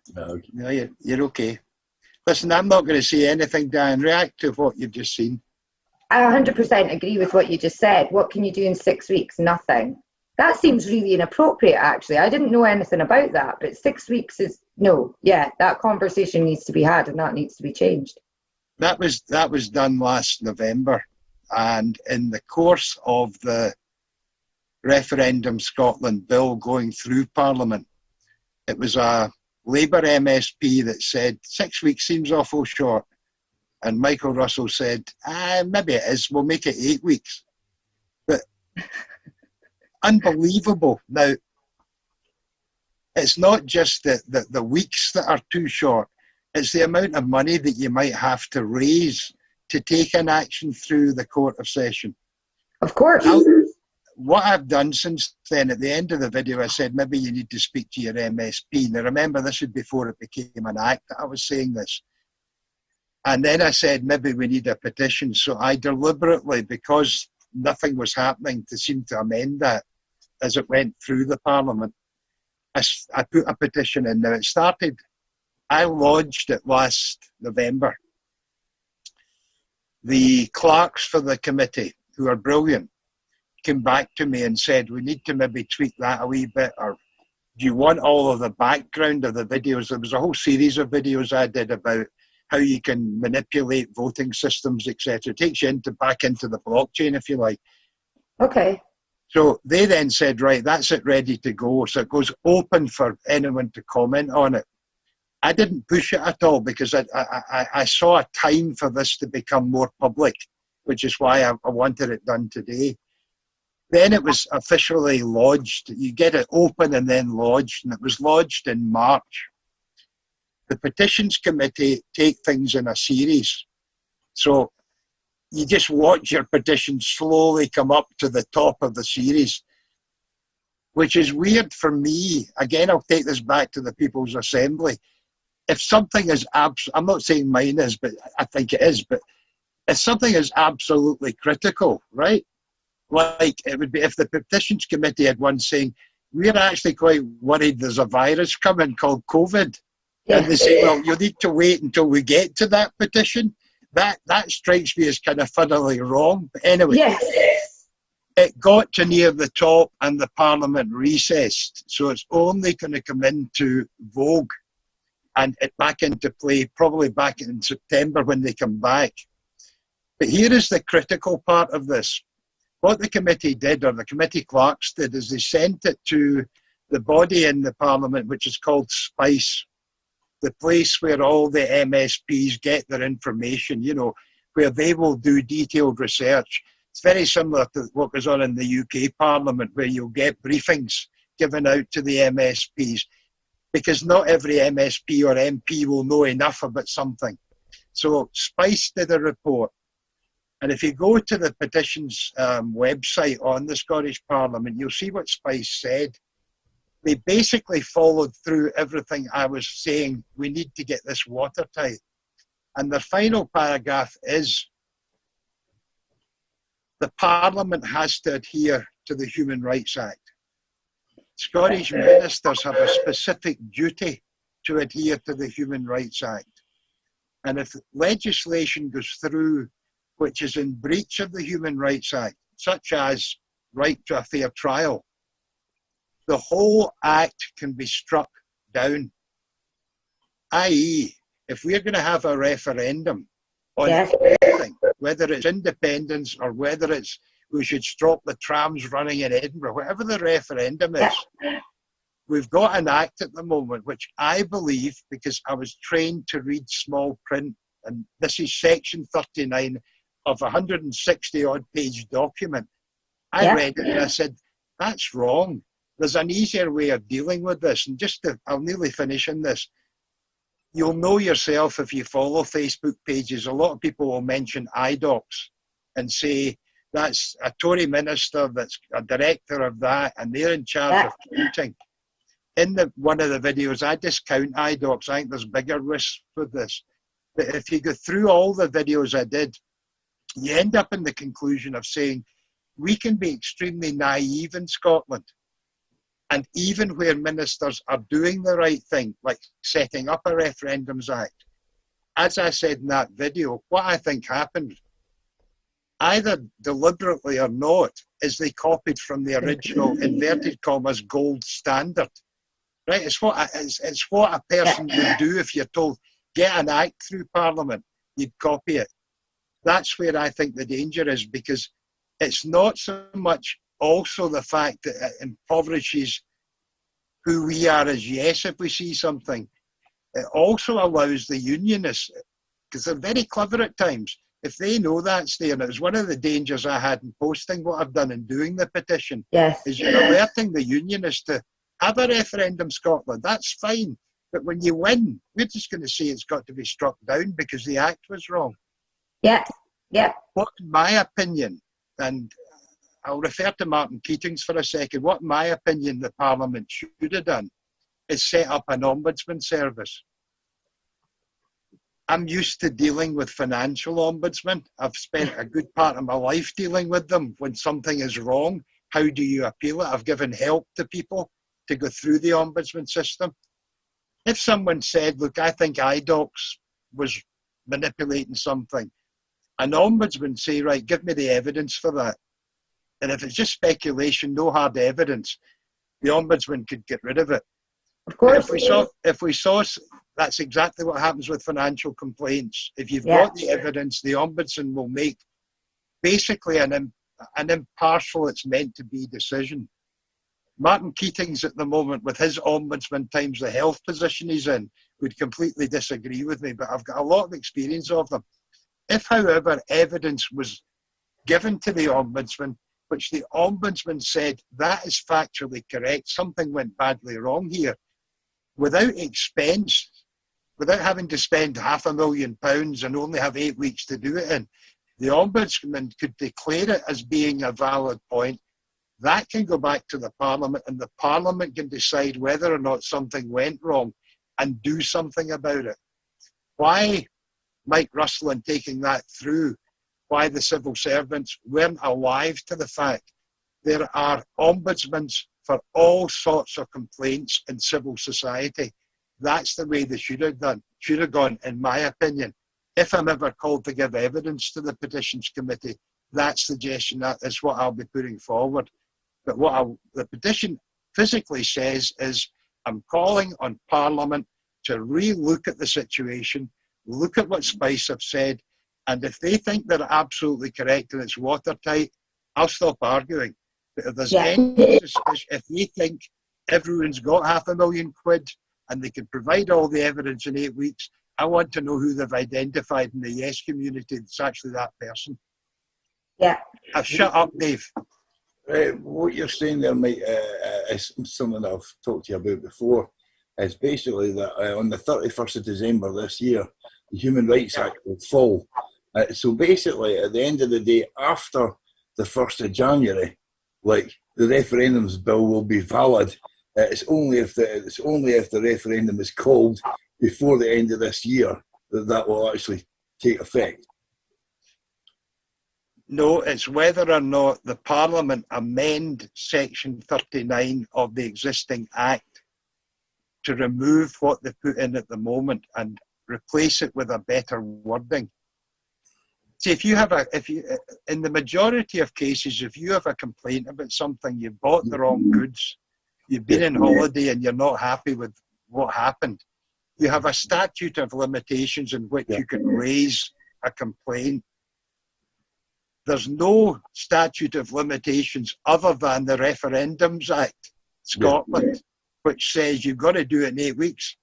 No, you're okay. Listen, I'm not going to say anything, Dan. React to what you've just seen. I 100% agree with what you just said. What can you do in 6 weeks? Nothing. That seems really inappropriate, actually. I didn't know anything about that, but 6 weeks is no. Yeah, that conversation needs to be had, and that needs to be changed. That was done last November, and in the course of the Referendum Scotland bill going through Parliament, it was a Labour MSP that said 6 weeks seems awful short, and Michael Russell said, maybe it is, we'll make it 8 weeks. But unbelievable. Now, it's not just the weeks that are too short, it's the amount of money that you might have to raise to take an action through the Court of Session. Of course. What I've done since then, at the end of the video, I said, maybe you need to speak to your MSP. Now, remember, this was before it became an act that I was saying this. And then I said, maybe we need a petition. So I deliberately, because nothing was happening to seem to amend that as it went through the Parliament, I put a petition in. Now, it started, I lodged it last November. The clerks for the committee, who are brilliant, came back to me and said, we need to maybe tweak that a wee bit, or do you want all of the background of the videos? There was a whole series of videos I did about how you can manipulate voting systems, etc. It takes you back into the blockchain, if you like. Okay. So they then said, right, that's it, ready to go. So it goes open for anyone to comment on it. I didn't push it at all because I saw a time for this to become more public, which is why I wanted it done today. Then it was officially lodged. You get it open and then lodged, and it was lodged in March. The Petitions Committee take things in a series. So you just watch your petition slowly come up to the top of the series, which is weird for me. Again, I'll take this back to the People's Assembly. If something is I'm not saying mine is, but I think it is, but if something is absolutely critical, right? Like it would be if the Petitions Committee had one saying, we're actually quite worried there's a virus coming called COVID. Yeah. And they say, well, you'll need to wait until we get to that petition. That strikes me as kind of funnily wrong. But anyway, yes. It got to near the top and the Parliament recessed. So it's only going to come into vogue and it back into play probably back in September when they come back. But here is the critical part of this. What the committee did, or the committee clerks did, is they sent it to the body in the Parliament, which is called SPICE, the place where all the MSPs get their information, you know, where they will do detailed research. It's very similar to what goes on in the UK Parliament, where you'll get briefings given out to the MSPs, because not every MSP or MP will know enough about something. So SPICE did a report. And if you go to the petitions website on the Scottish Parliament, you'll see what SPICE said. They basically followed through everything I was saying. We need to get this watertight. And the final paragraph is, the Parliament has to adhere to the Human Rights Act. Scottish ministers have a specific duty to adhere to the Human Rights Act. And if legislation goes through which is in breach of the Human Rights Act, such as right to a fair trial, the whole act can be struck down. I.e., if we're going to have a referendum on anything, whether it's independence or whether it's we should stop the trams running in Edinburgh, whatever the referendum is, we've got an act at the moment which I believe, because I was trained to read small print, and this is section 39 of a 160-odd page document. I read it and I said, that's wrong. There's an easier way of dealing with this. And I'll nearly finish in this. You'll know yourself if you follow Facebook pages. A lot of people will mention IDOCs and say, that's a Tory minister, that's a director of that, and they're in charge of counting. In one of the videos, I discount IDOCs. I think there's bigger risks with this. But if you go through all the videos I did, you end up in the conclusion of saying, we can be extremely naive in Scotland. And even where ministers are doing the right thing, like setting up a Referendums Act, as I said in that video, what I think happened, either deliberately or not, is they copied from the original, inverted commas, gold standard. Right? It's what a person would do if you're told, get an act through Parliament, you'd copy it. That's where I think the danger is, because it's not so much also the fact that it impoverishes who we are as yes if we see something. It also allows the unionists, because they're very clever at times, if they know that's there, and it was one of the dangers I had in posting what I've done in doing the petition, is you're alerting the unionists to have a referendum Scotland, that's fine, but when you win, we're just going to say it's got to be struck down because the act was wrong. Yeah, yeah. What, in my opinion, and I'll refer to Martin Keating's for a second, what, in my opinion, the Parliament should have done is set up an ombudsman service. I'm used to dealing with financial ombudsmen. I've spent a good part of my life dealing with them. When something is wrong, how do you appeal it? I've given help to people to go through the ombudsman system. If someone said, look, I think IDOCS was manipulating something, an ombudsman say, right, give me the evidence for that. And if it's just speculation, no hard evidence, the ombudsman could get rid of it. Of course. If we saw, that's exactly what happens with financial complaints. If you've got the evidence, the ombudsman will make basically an impartial, it's meant to be decision. Martin Keating's at the moment, with his ombudsman times the health position he's in, would completely disagree with me, but I've got a lot of experience of them. If, however, evidence was given to the ombudsman, which the ombudsman said that is factually correct, something went badly wrong here, without expense, without having to spend £500,000 and only have 8 weeks to do it in, the ombudsman could declare it as being a valid point. That can go back to the Parliament, and the Parliament can decide whether or not something went wrong and do something about it. Why Mike Russelin taking that through, why the civil servants weren't alive to the fact there are ombudsmen for all sorts of complaints in civil society. That's the way they should have gone, in my opinion. If I'm ever called to give evidence to the Petitions Committee, that suggestion, that is what I'll be putting forward. But what the petition physically says is, I'm calling on Parliament to re-look at the situation, look at what Spice have said, and if they think they're absolutely correct and it's watertight, I'll stop arguing. But if there's any suspicion, if they think everyone's got £500,000 and they can provide all the evidence in 8 weeks, I want to know who they've identified in the yes community that's actually that person. Yeah. I've shut up, Dave. What you're saying there, Mike, is something that I've talked to you about before, is basically that on the 31st of December this year, the Human Rights Act will fall. So basically, at the end of the day, after the 1st of January, like, the referendums bill will be valid. It's only if the referendum is called before the end of this year that will actually take effect. No, it's whether or not the Parliament amend Section 39 of the existing Act to remove what they put in at the moment and replace it with a better wording. See, in the majority of cases, if you have a complaint about something, you've bought the wrong goods, you've been on holiday and you're not happy with what happened, you have a statute of limitations in which you can raise a complaint. There's no statute of limitations other than the Referendums Act, Scotland, which says you've got to do it in 8 weeks.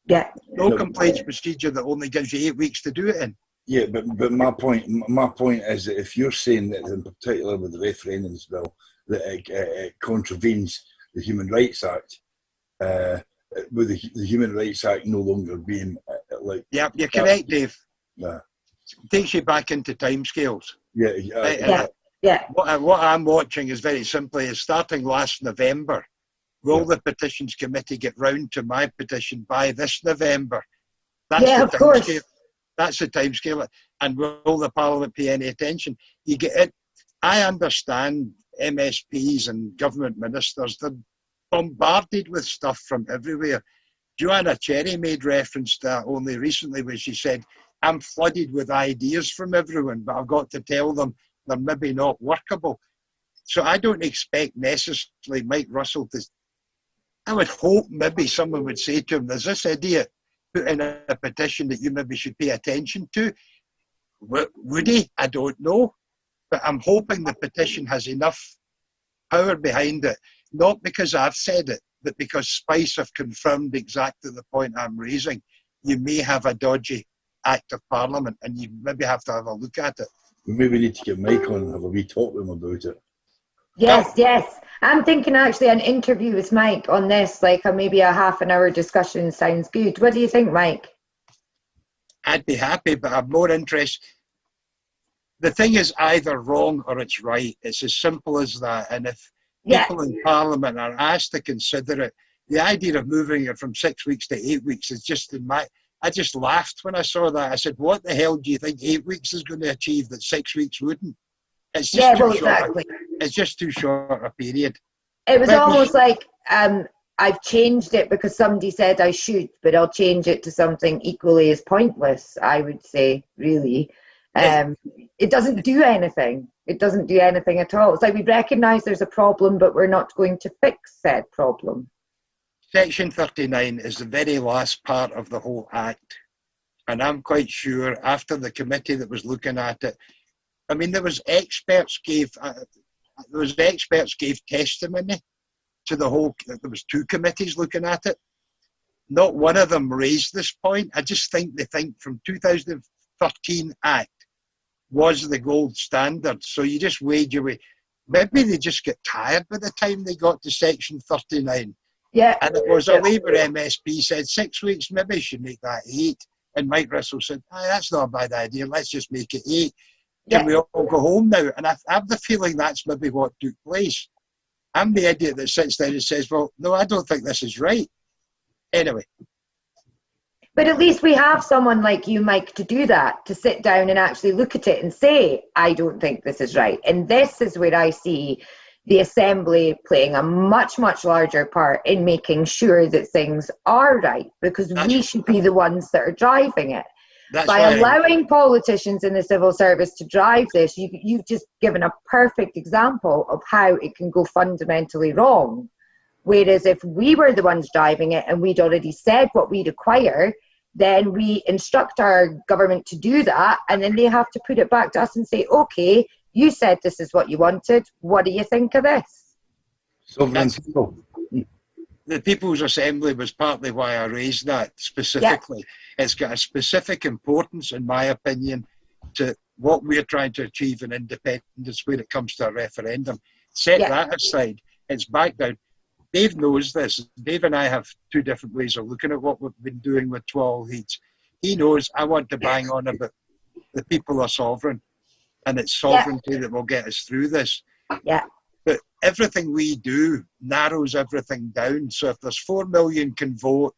Yeah. No complaints procedure that only gives you 8 weeks to do it in. Yeah, but my point is that if you're saying that, in particular with the referendums bill, that it contravenes the Human Rights Act, with the Human Rights Act no longer being like... Yeah, you're correct, Dave. Yeah. It takes you back into timescales. Yeah. What I'm watching is very simply, is starting last November, will the Petitions Committee get round to my petition by this November? That's of course. That's the timescale. And will the Parliament pay any attention? You get it. I understand MSPs and government ministers, they're bombarded with stuff from everywhere. Joanna Cherry made reference to that only recently when she said, I'm flooded with ideas from everyone, but I've got to tell them they're maybe not workable. So I don't expect necessarily Mike Russell to... I would hope maybe someone would say to him, there's this idiot put in a petition that you maybe should pay attention to. Would he? I don't know. But I'm hoping the petition has enough power behind it, not because I've said it, but because Spice have confirmed exactly the point I'm raising. You may have a dodgy Act of Parliament and you maybe have to have a look at it. We maybe need to get Mike on and have a wee talk with him about it. Yes, yes. I'm thinking actually an interview with Mike on this, like maybe a half-an-hour discussion sounds good. What do you think, Mike? I'd be happy, but I'm more interested. The thing is either wrong or it's right. It's as simple as that. And if people in Parliament are asked to consider it, the idea of moving it from 6 weeks to 8 weeks is just in my... I just laughed when I saw that. I said, what the hell do you think 8 weeks is going to achieve that 6 weeks wouldn't? It's just exactly. It's just too short a period. It was almost like I've changed it because somebody said I should, but I'll change it to something equally as pointless, I would say, really. It doesn't do anything. It doesn't do anything at all. It's like we recognise there's a problem, but we're not going to fix said problem. Section 39 is the very last part of the whole Act. And I'm quite sure after the committee that was looking at it, I mean, there was experts gave testimony to the whole, there was 2 committees looking at it. Not one of them raised this point. I just think they think from 2013 Act was the gold standard. So you just wade your way. Maybe they just get tired by the time they got to Section 39. Yeah. And it was a Labour MSP said 6 weeks, maybe you should make that 8. And Mike Russell said, that's not a bad idea, let's just make it 8. Can we all go home now? And I have the feeling that's maybe what took place. I'm the idiot that sits there and says, well, no, I don't think this is right. Anyway. But at least we have someone like you, Mike, to do that, to sit down and actually look at it and say, I don't think this is right. And this is where I see the Assembly playing a much, much larger part in making sure that things are right, because we should be the ones that are driving it. By allowing politicians in the civil service to drive this, you've just given a perfect example of how it can go fundamentally wrong. Whereas if we were the ones driving it and we'd already said what we require, then we instruct our government to do that, and then they have to put it back to us and say, okay, you said this is what you wanted. What do you think of this? Sovereign. The People's Assembly was partly why I raised that specifically. Yeah. It's got a specific importance, in my opinion, to what we're trying to achieve in independence when it comes to a referendum. Set that aside. It's back down. Dave knows this. Dave and I have 2 different ways of looking at what we've been doing with Twa Auld Heids. He knows I want to bang on about the people are sovereign, and it's sovereignty that will get us through this. Yeah. But everything we do narrows everything down. So if there's 4 million can vote,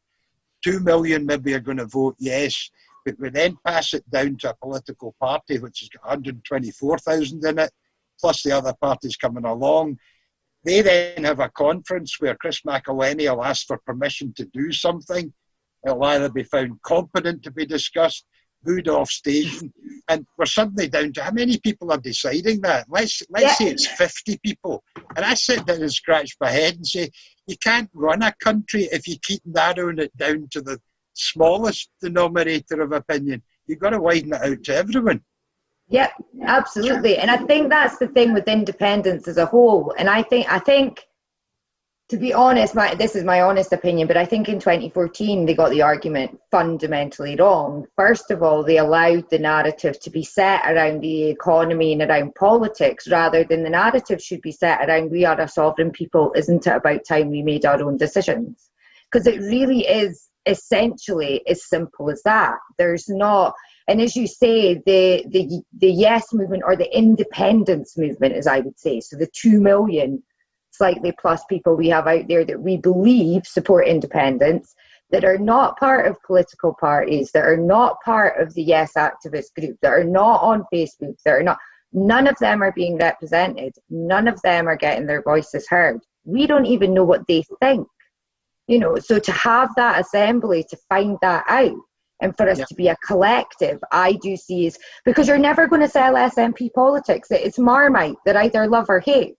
2 million maybe are going to vote yes, but we then pass it down to a political party which has got 124,000 in it, plus the other parties coming along. They then have a conference where Chris McElhenney will ask for permission to do something. It'll either be found competent to be discussed, booed off station, and we're suddenly down to how many people are deciding that? Let's say it's 50 people. And I sit down and scratch my head and say, you can't run a country if you keep narrowing it down to the smallest denominator of opinion. You've got to widen it out to everyone. Yep, absolutely. And I think that's the thing with independence as a whole. And I think to be honest, this is my honest opinion, but I think in 2014 they got the argument fundamentally wrong. First of all, they allowed the narrative to be set around the economy and around politics, rather than the narrative should be set around we are a sovereign people, isn't it about time we made our own decisions? Because it really is essentially as simple as that. There's not, and as you say, the yes movement, or the independence movement, as I would say, so the 2 million slightly plus people we have out there that we believe support independence, that are not part of political parties, that are not part of the yes activist group, that are not on Facebook, that are not, None of them are being represented. None of them are getting their voices heard. We don't even know what they think. You know, so to have that assembly to find that out, and for us to be a collective, I do see is because you're never going to sell SNP politics. It's Marmite that either love or hate,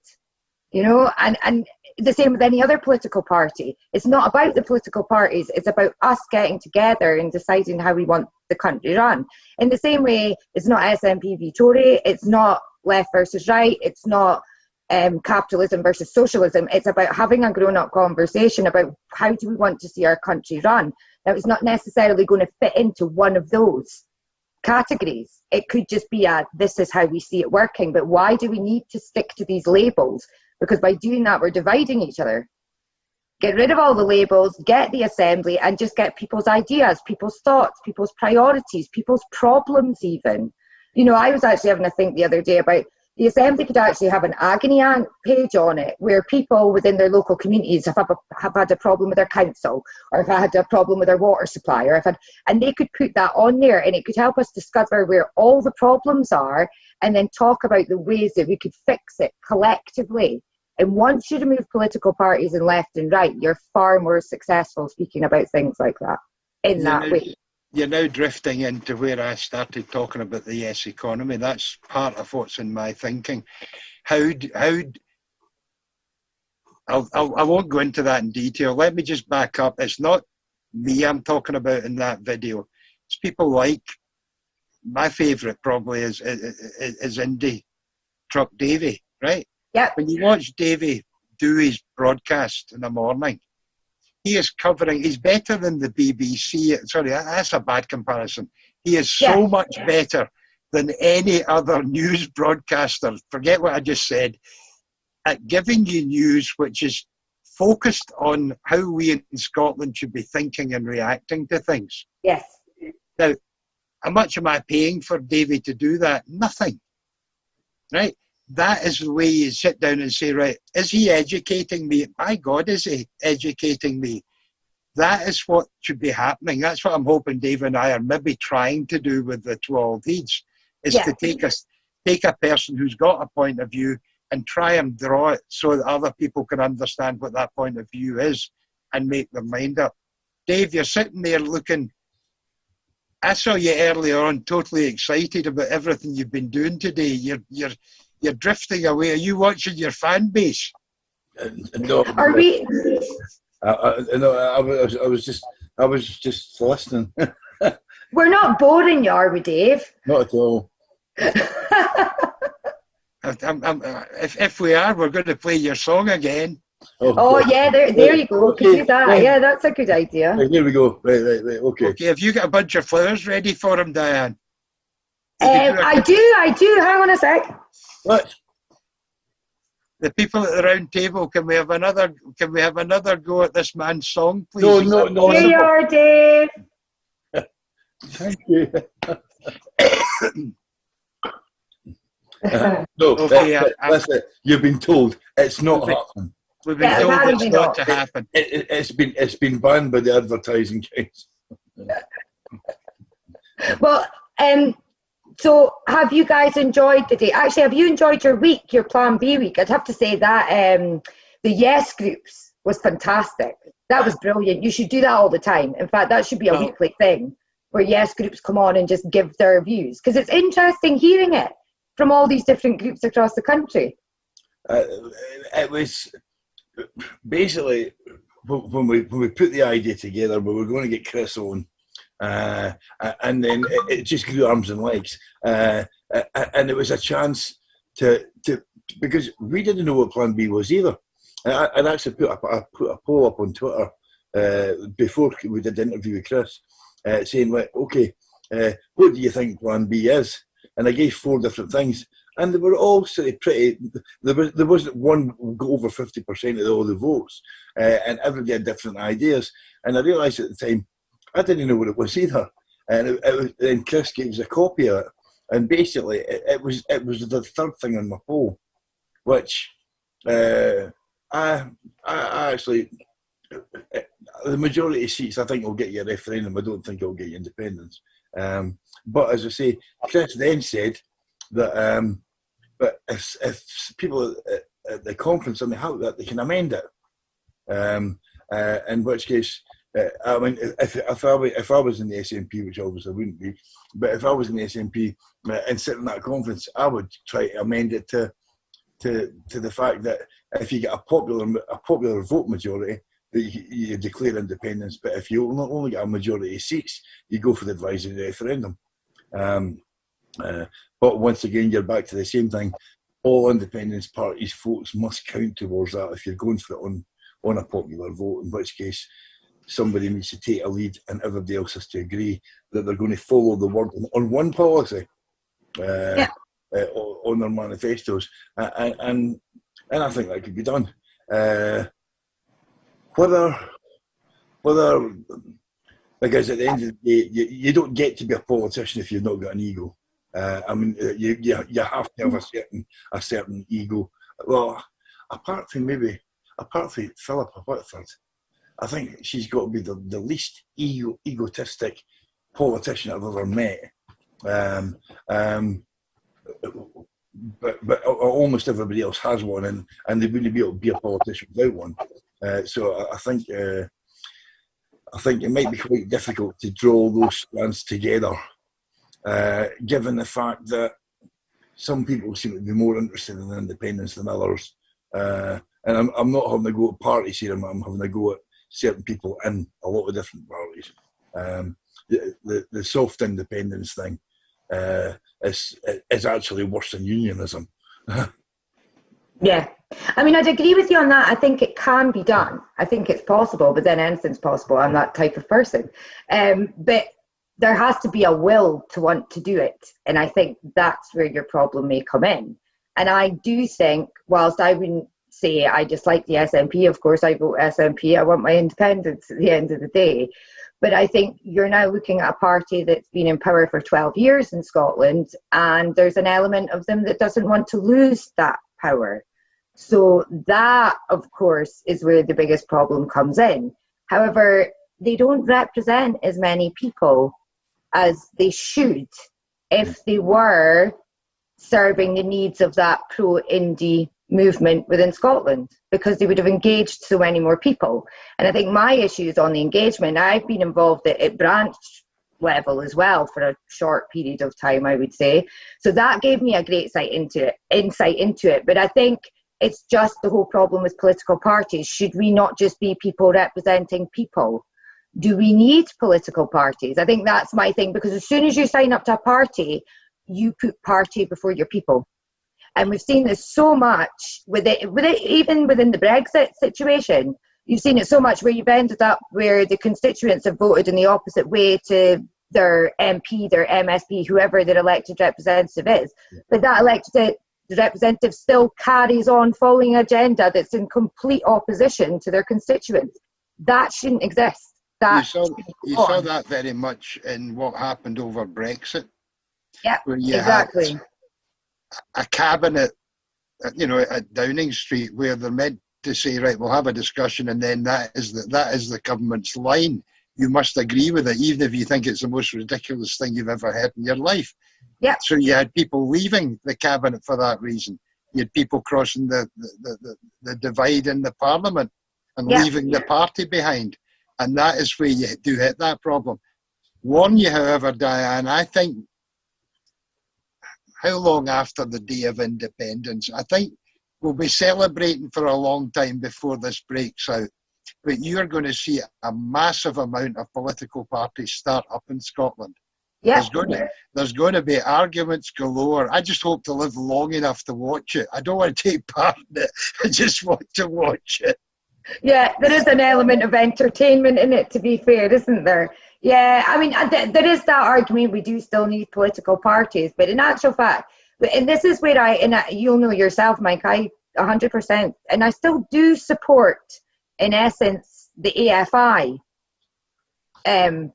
you know, and the same with any other political party. It's not about the political parties. It's about us getting together and deciding how we want the country run. In the same way, it's not SNP v Tory. It's not left versus right. It's not capitalism versus socialism. It's about having a grown-up conversation about how do we want to see our country run. Now, it's not necessarily going to fit into one of those categories. It could just be this is how we see it working. But why do we need to stick to these labels? Because by doing that, we're dividing each other. Get rid of all the labels, get the assembly, and just get people's ideas, people's thoughts, people's priorities, people's problems even. You know, I was actually having a think the other day about the assembly could actually have an agony page on it where people within their local communities have had a problem with their council, or have had a problem with their water supply, and they could put that on there, and it could help us discover where all the problems are and then talk about the ways that we could fix it collectively. And once you remove political parties and left and right, you're far more successful speaking about things like that in that way. You're now drifting into where I started talking about the yes economy. That's part of what's in my thinking. I won't go into that in detail. Let me just back up. It's not me I'm talking about in that video. It's people like, my favourite probably is Indie Truck Davy, right? Yeah. When you watch Davy do his broadcast in the morning, he is covering, he's better than the BBC. Sorry, that's a bad comparison. He is so much better than any other news broadcaster. Forget what I just said. At giving you news which is focused on how we in Scotland should be thinking and reacting to things. Yes. Now, how much am I paying for Davy to do that? Nothing. Right? That is the way you sit down and say, right, is he educating me? My God, is he educating me? That is what should be happening. That's what I'm hoping Dave and I are maybe trying to do with the Twa Auld Heids, is to take a person who's got a point of view and try and draw it so that other people can understand what that point of view is and make their mind up. Dave, you're sitting there looking, I saw you earlier on totally excited about everything you've been doing today. You're drifting away. Are you watching your fan base? No. Are we? I was just listening. We're not boring you, are we, Dave? Not at all. If we are, we're going to play your song again. Oh yeah, there you go. Okay. Could do that. Yeah, that's a good idea. Right, here we go. Right. Okay. Okay, have you got a bunch of flowers ready for him, Diane? I do. Hang on a sec. What? The people at the round table, can we have another go at this man's song, please? No. Here you are, Dave. Thank you. Listen, you've been told it's not happening. We've been told it's not to happen. It's been banned by the advertising guys. Well, so have you guys enjoyed the day? Actually, have you enjoyed your week, your Plan B week? I'd have to say that the Yes groups was fantastic. That was brilliant. You should do that all the time. In fact, that should be a weekly thing where Yes groups come on and just give their views, because it's interesting hearing it from all these different groups across the country. It was basically when we put the idea together, we were going to get Chris on. And then it just grew arms and legs, and it was a chance to because we didn't know what Plan B was either. I'd actually put a poll up on Twitter before we did the interview with Chris, saying, "Well, okay, what do you think Plan B is?" And I gave 4 different things, and they were all sort of pretty. There wasn't one go over 50% of all the votes, and everybody had different ideas. And I realised at the time, I didn't know what it was either, and then Chris gave us a copy of it, and basically it was the third thing on my poll, which I actually the majority of seats I think will get you a referendum. I don't think it'll get you independence. But as I say, Chris then said that But if people at the conference and they have that, they can amend it. In which case, I mean, if I was in the SNP, which obviously I wouldn't be, but if I was in the SNP and sitting at that conference, I would try to amend it to the fact that if you get a popular vote majority, that you declare independence. But if you only get a majority of seats, you go for the advisory referendum. But once again, you're back to the same thing. All independence parties' votes must count towards that if you're going for it on a popular vote, in which case somebody needs to take a lead and everybody else has to agree that they're going to follow the word on one policy on their manifestos. And I think that could be done. Whether because at the end of the day, you don't get to be a politician if you've not got an ego. I mean, you have to have a certain ego. Well, apart from Philippa Whitford, I think she's got to be the least egotistic politician I've ever met. But almost everybody else has one, and they wouldn't be able to be a politician without one. So I think it might be quite difficult to draw those strands together, given the fact that some people seem to be more interested in independence than others. And I'm not having a go at parties here, I'm having a go at certain people in a lot of different parties. The soft independence thing is actually worse than unionism. Yeah. I mean, I'd agree with you on that. I think it can be done. I think it's possible, but then anything's possible. I'm that type of person. But there has to be a will to want to do it. And I think that's where your problem may come in. And I do think, whilst I wouldn't say I dislike the SNP, of course I vote SNP, I want my independence at the end of the day. But I think you're now looking at a party that's been in power for 12 years in Scotland, and there's an element of them that doesn't want to lose that power. So that, of course, is where the biggest problem comes in. However, they don't represent as many people as they should if they were serving the needs of that pro-indie movement within Scotland, because they would have engaged so many more people. And I think my issue is on the engagement. I've been involved at branch level as well for a short period of time, I would say. So that gave me a great insight into it. But I think it's just the whole problem with political parties. Should we not just be people representing people? Do we need political parties? I think that's my thing, because as soon as you sign up to a party, you put party before your people. And we've seen this so much with it, even within the Brexit situation. You've seen it so much where you've ended up where the constituents have voted in the opposite way to their MP, their MSP, whoever their elected representative is. But that elected representative still carries on following an agenda that's in complete opposition to their constituents. That shouldn't exist. You saw that very much in what happened over Brexit. Yeah, where you exactly. Had a cabinet, at Downing Street, where they're meant to say, right, we'll have a discussion, and then that is the government's line. You must agree with it, even if you think it's the most ridiculous thing you've ever heard in your life. Yeah. So you had people leaving the cabinet for that reason. You had people crossing the divide in the parliament and leaving the party behind. And that is where you do hit that problem. Warn you, however, Diane, I think, how long after the Day of Independence? I think we'll be celebrating for a long time before this breaks out. But you're going to see a massive amount of political parties start up in Scotland. Yeah. There's going to be arguments galore. I just hope to live long enough to watch it. I don't want to take part in it. I just want to watch it. Yeah, there is an element of entertainment in it, to be fair, isn't there? Yeah, I mean, there is that argument we do still need political parties, but in actual fact, and this is where you'll know yourself, Mike, I 100%, and I still do support, in essence, the AFI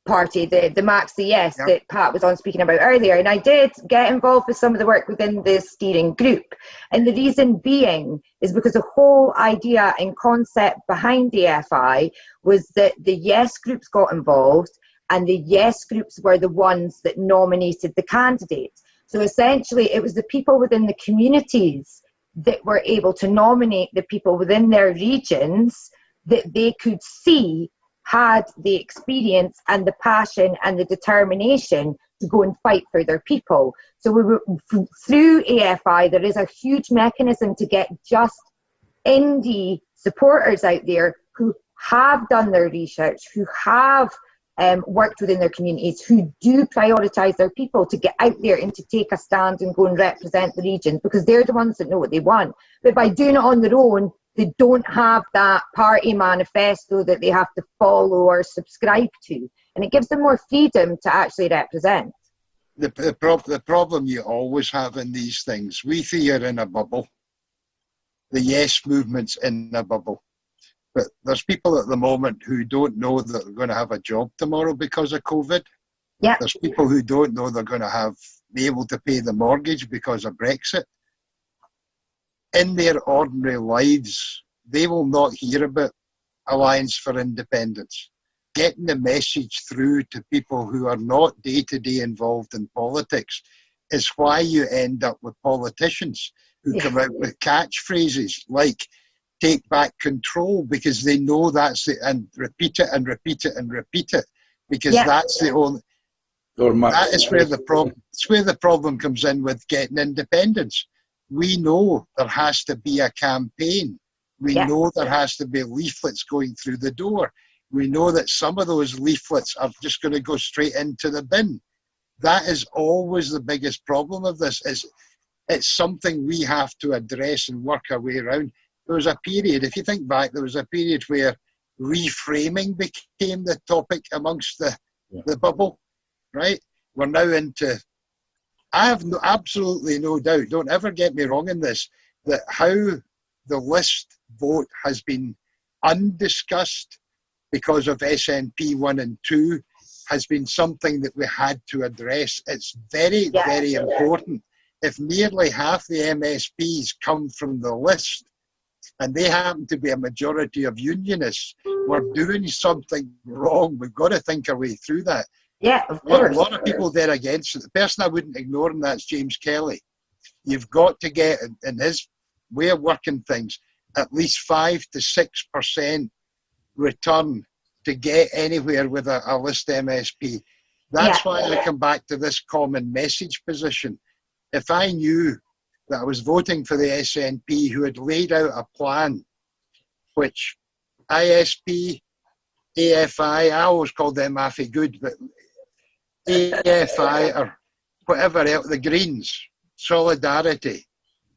party, the Max the Yes that Pat was on speaking about earlier, and I did get involved with some of the work within the steering group, and the reason being is because the whole idea and concept behind the AFI was that the Yes groups got involved, and the Yes groups were the ones that nominated the candidates. So essentially, it was the people within the communities that were able to nominate the people within their regions that they could see had the experience and the passion and the determination to go and fight for their people. So we were, through AFI, there is a huge mechanism to get just indie supporters out there who have done their research, who have worked within their communities, who do prioritise their people to get out there and to take a stand and go and represent the region, because they're the ones that know what they want. But by doing it on their own, they don't have that party manifesto that they have to follow or subscribe to. And it gives them more freedom to actually represent. The problem you always have in these things, we see it in a bubble. The yes movement's in a bubble. But there's people at the moment who don't know that they're going to have a job tomorrow because of COVID. Yeah. There's people who don't know they're going to be able to pay the mortgage because of Brexit. In their ordinary lives, they will not hear about Alliance for Independence. Getting the message through to people who are not day-to-day involved in politics is why you end up with politicians who come out with catchphrases like "take back control," because they know that's it, and repeat it and repeat it and repeat it, because that's the only. That is where the problem. It's where the problem comes in with getting independence. We know there has to be a campaign. We know there has to be leaflets going through the door. We know that some of those leaflets are just going to go straight into the bin. That is always the biggest problem of this. It's something we have to address and work our way around. There was a period, if you think back, there was a period where reframing became the topic amongst the bubble, right? We're now into, I have absolutely no doubt, don't ever get me wrong in this, that how the list vote has been undiscussed because of SNP 1 and 2 has been something that we had to address. It's very, very important. If nearly half the MSPs come from the list, and they happen to be a majority of unionists, we're doing something wrong. We've got to think our way through that. Yeah, of course. A lot of people there against it. The person I wouldn't ignore, and that's James Kelly. You've got to get, in his way of working things, at least 5 to 6% return to get anywhere with a list MSP. That's why I come back to this common message position. If I knew that I was voting for the SNP, who had laid out a plan which ISP, AFI, I always called them AFI Good, but AFI or whatever else, the Greens, Solidarity,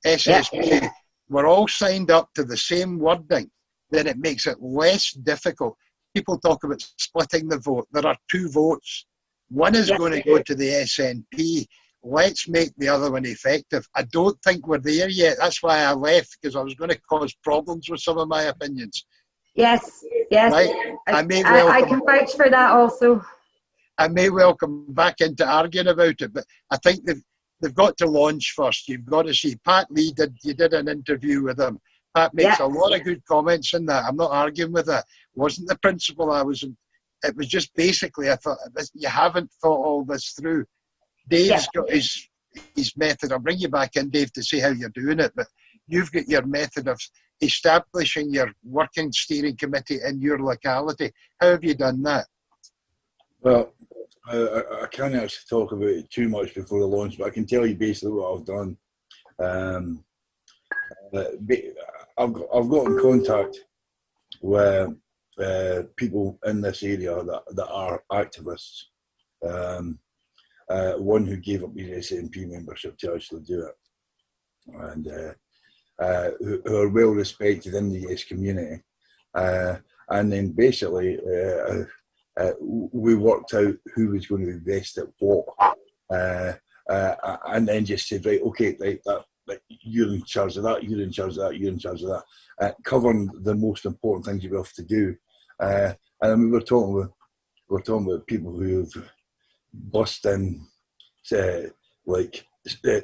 SSP, were all signed up to the same wording, then it makes it less difficult. People talk about splitting the vote. There are 2 votes. One is going to go to the SNP. Let's make the other one effective. I don't think we're there yet. That's why I left, because I was going to cause problems with some of my opinions. Yes. Right? I can vouch for that also. I may well come back into arguing about it, but I think they've got to launch first. You've got to see. Pat Lee you did an interview with him. Pat makes a lot of good comments in that. I'm not arguing with that. It wasn't the principle I was in. It was just basically, I thought, you haven't thought all this through. Dave's got his method. I'll bring you back in, Dave, to see how you're doing it, but you've got your method of establishing your working steering committee in your locality. How have you done that? Well, I can't actually talk about it too much before the launch, but I can tell you basically what I've done. I've got in contact with people in this area that are activists. One who gave up his SNP membership to actually do it, and who are well respected in the yes community. And then basically we worked out who was going to be best at what, and then just said, right, okay, right, that you're in charge of that, you're in charge of that, you're in charge of that, covering the most important things you have to do. And I mean, we're talking about people who have bust in, like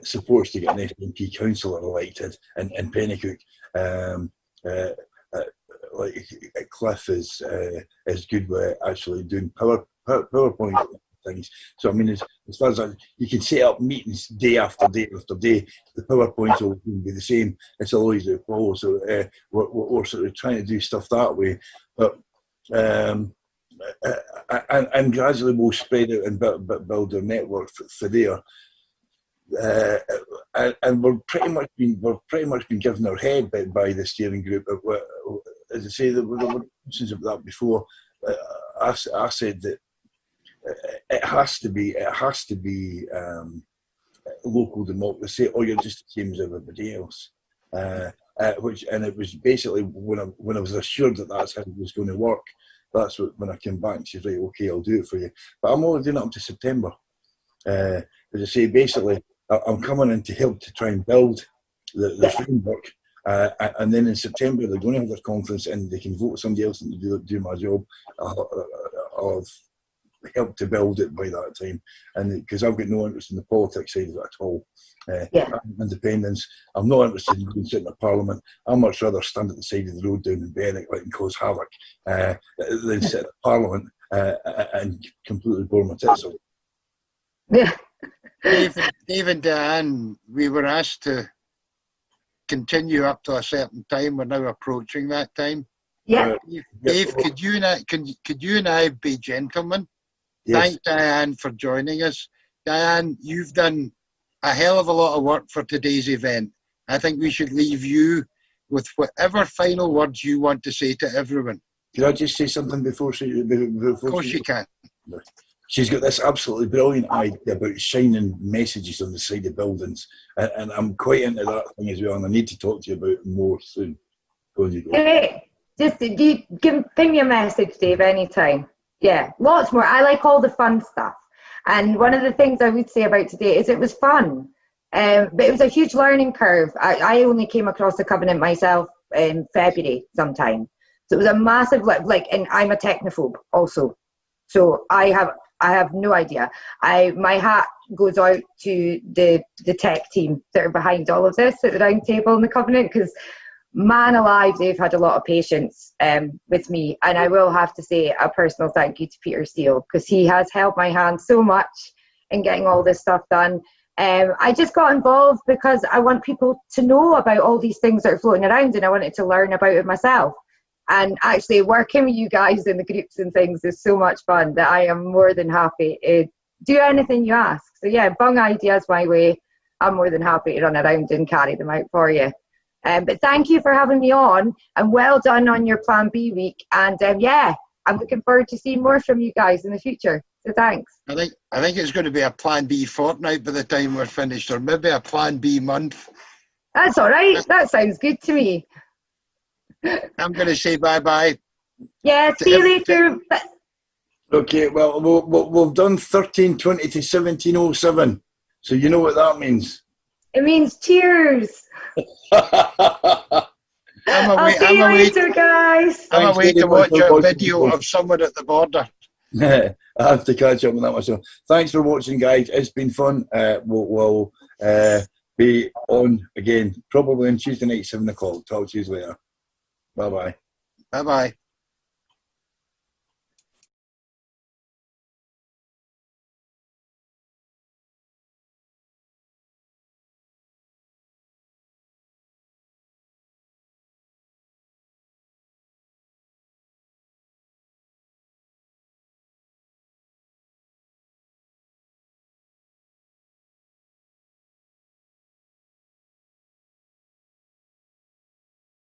supports to get an SNP councillor elected in Pennycook. Like Cliff is good with actually doing PowerPoint things. So I mean, as far as you can set up meetings day after day after day. The PowerPoints will be the same. It's always the follow. So we're sort of trying to do stuff that way, but and gradually we'll spread out and build our network for there. And we're pretty much been given our head by the steering group. As I say, there were questions about that before. I said that it has to be local democracy, or you're just the same as everybody else. And it was basically when I was assured that that's how it was going to work. That's when I came back and said, right, okay, I'll do it for you. But I'm only doing it up to September. As I say, basically, I'm coming in to help to try and build the framework. And then in September, they're going to have their conference and they can vote somebody else to do my job. I'll help to build it by that time. And because I've got no interest in the politics side of it at all. Independence. I'm not interested in being sitting in Parliament. I'd much rather stand at the side of the road down in Berwick and cause havoc than sit in Parliament and completely bore my tits out. Yeah. Dave and Diane, we were asked to continue up to a certain time. We're now approaching that time. Yeah. Dave, could you and I be gentlemen? Yes. Thank Diane for joining us. Diane, you've done a hell of a lot of work for today's event. I think we should leave you with whatever final words you want to say to everyone. Can I just say something before she... Of course you can. She's got this absolutely brilliant idea about shining messages on the side of buildings. And I'm quite into that thing as well, and I need to talk to you about it more soon. Go on, you go. Great. Just ping me a message, Dave, anytime. Yeah, lots more. I like all the fun stuff. And one of the things I would say about today is it was fun. But it was a huge learning curve. I only came across the Covenant myself in February sometime. So it was a massive, and I'm a technophobe also. So I have no idea. My hat goes out to the tech team that are behind all of this at the round table in the Covenant, because man alive, they've had a lot of patience with me. And I will have to say a personal thank you to Peter Steele, because he has held my hand so much in getting all this stuff done. I just got involved because I want people to know about all these things that are floating around, and I wanted to learn about it myself. And actually working with you guys in the groups and things is so much fun that I am more than happy to do anything you ask. So yeah, bung ideas my way. I'm more than happy to run around and carry them out for you. But thank you for having me on, and well done on your Plan B week. And yeah, I'm looking forward to seeing more from you guys in the future. So thanks. I think it's going to be a Plan B fortnight by the time we're finished, or maybe a Plan B month. That's all right. That sounds good to me. I'm going to say bye-bye. Yeah, see you later. Okay, well, we've done 1320 to 1707. So you know what that means. It means cheers. I'm away to watch a video of someone at the border. I have to catch up with that myself. Thanks for watching, guys. It's been fun. We'll be on again, probably on Tuesday night, 7 o'clock. Talk to you later. Bye-bye. Bye-bye.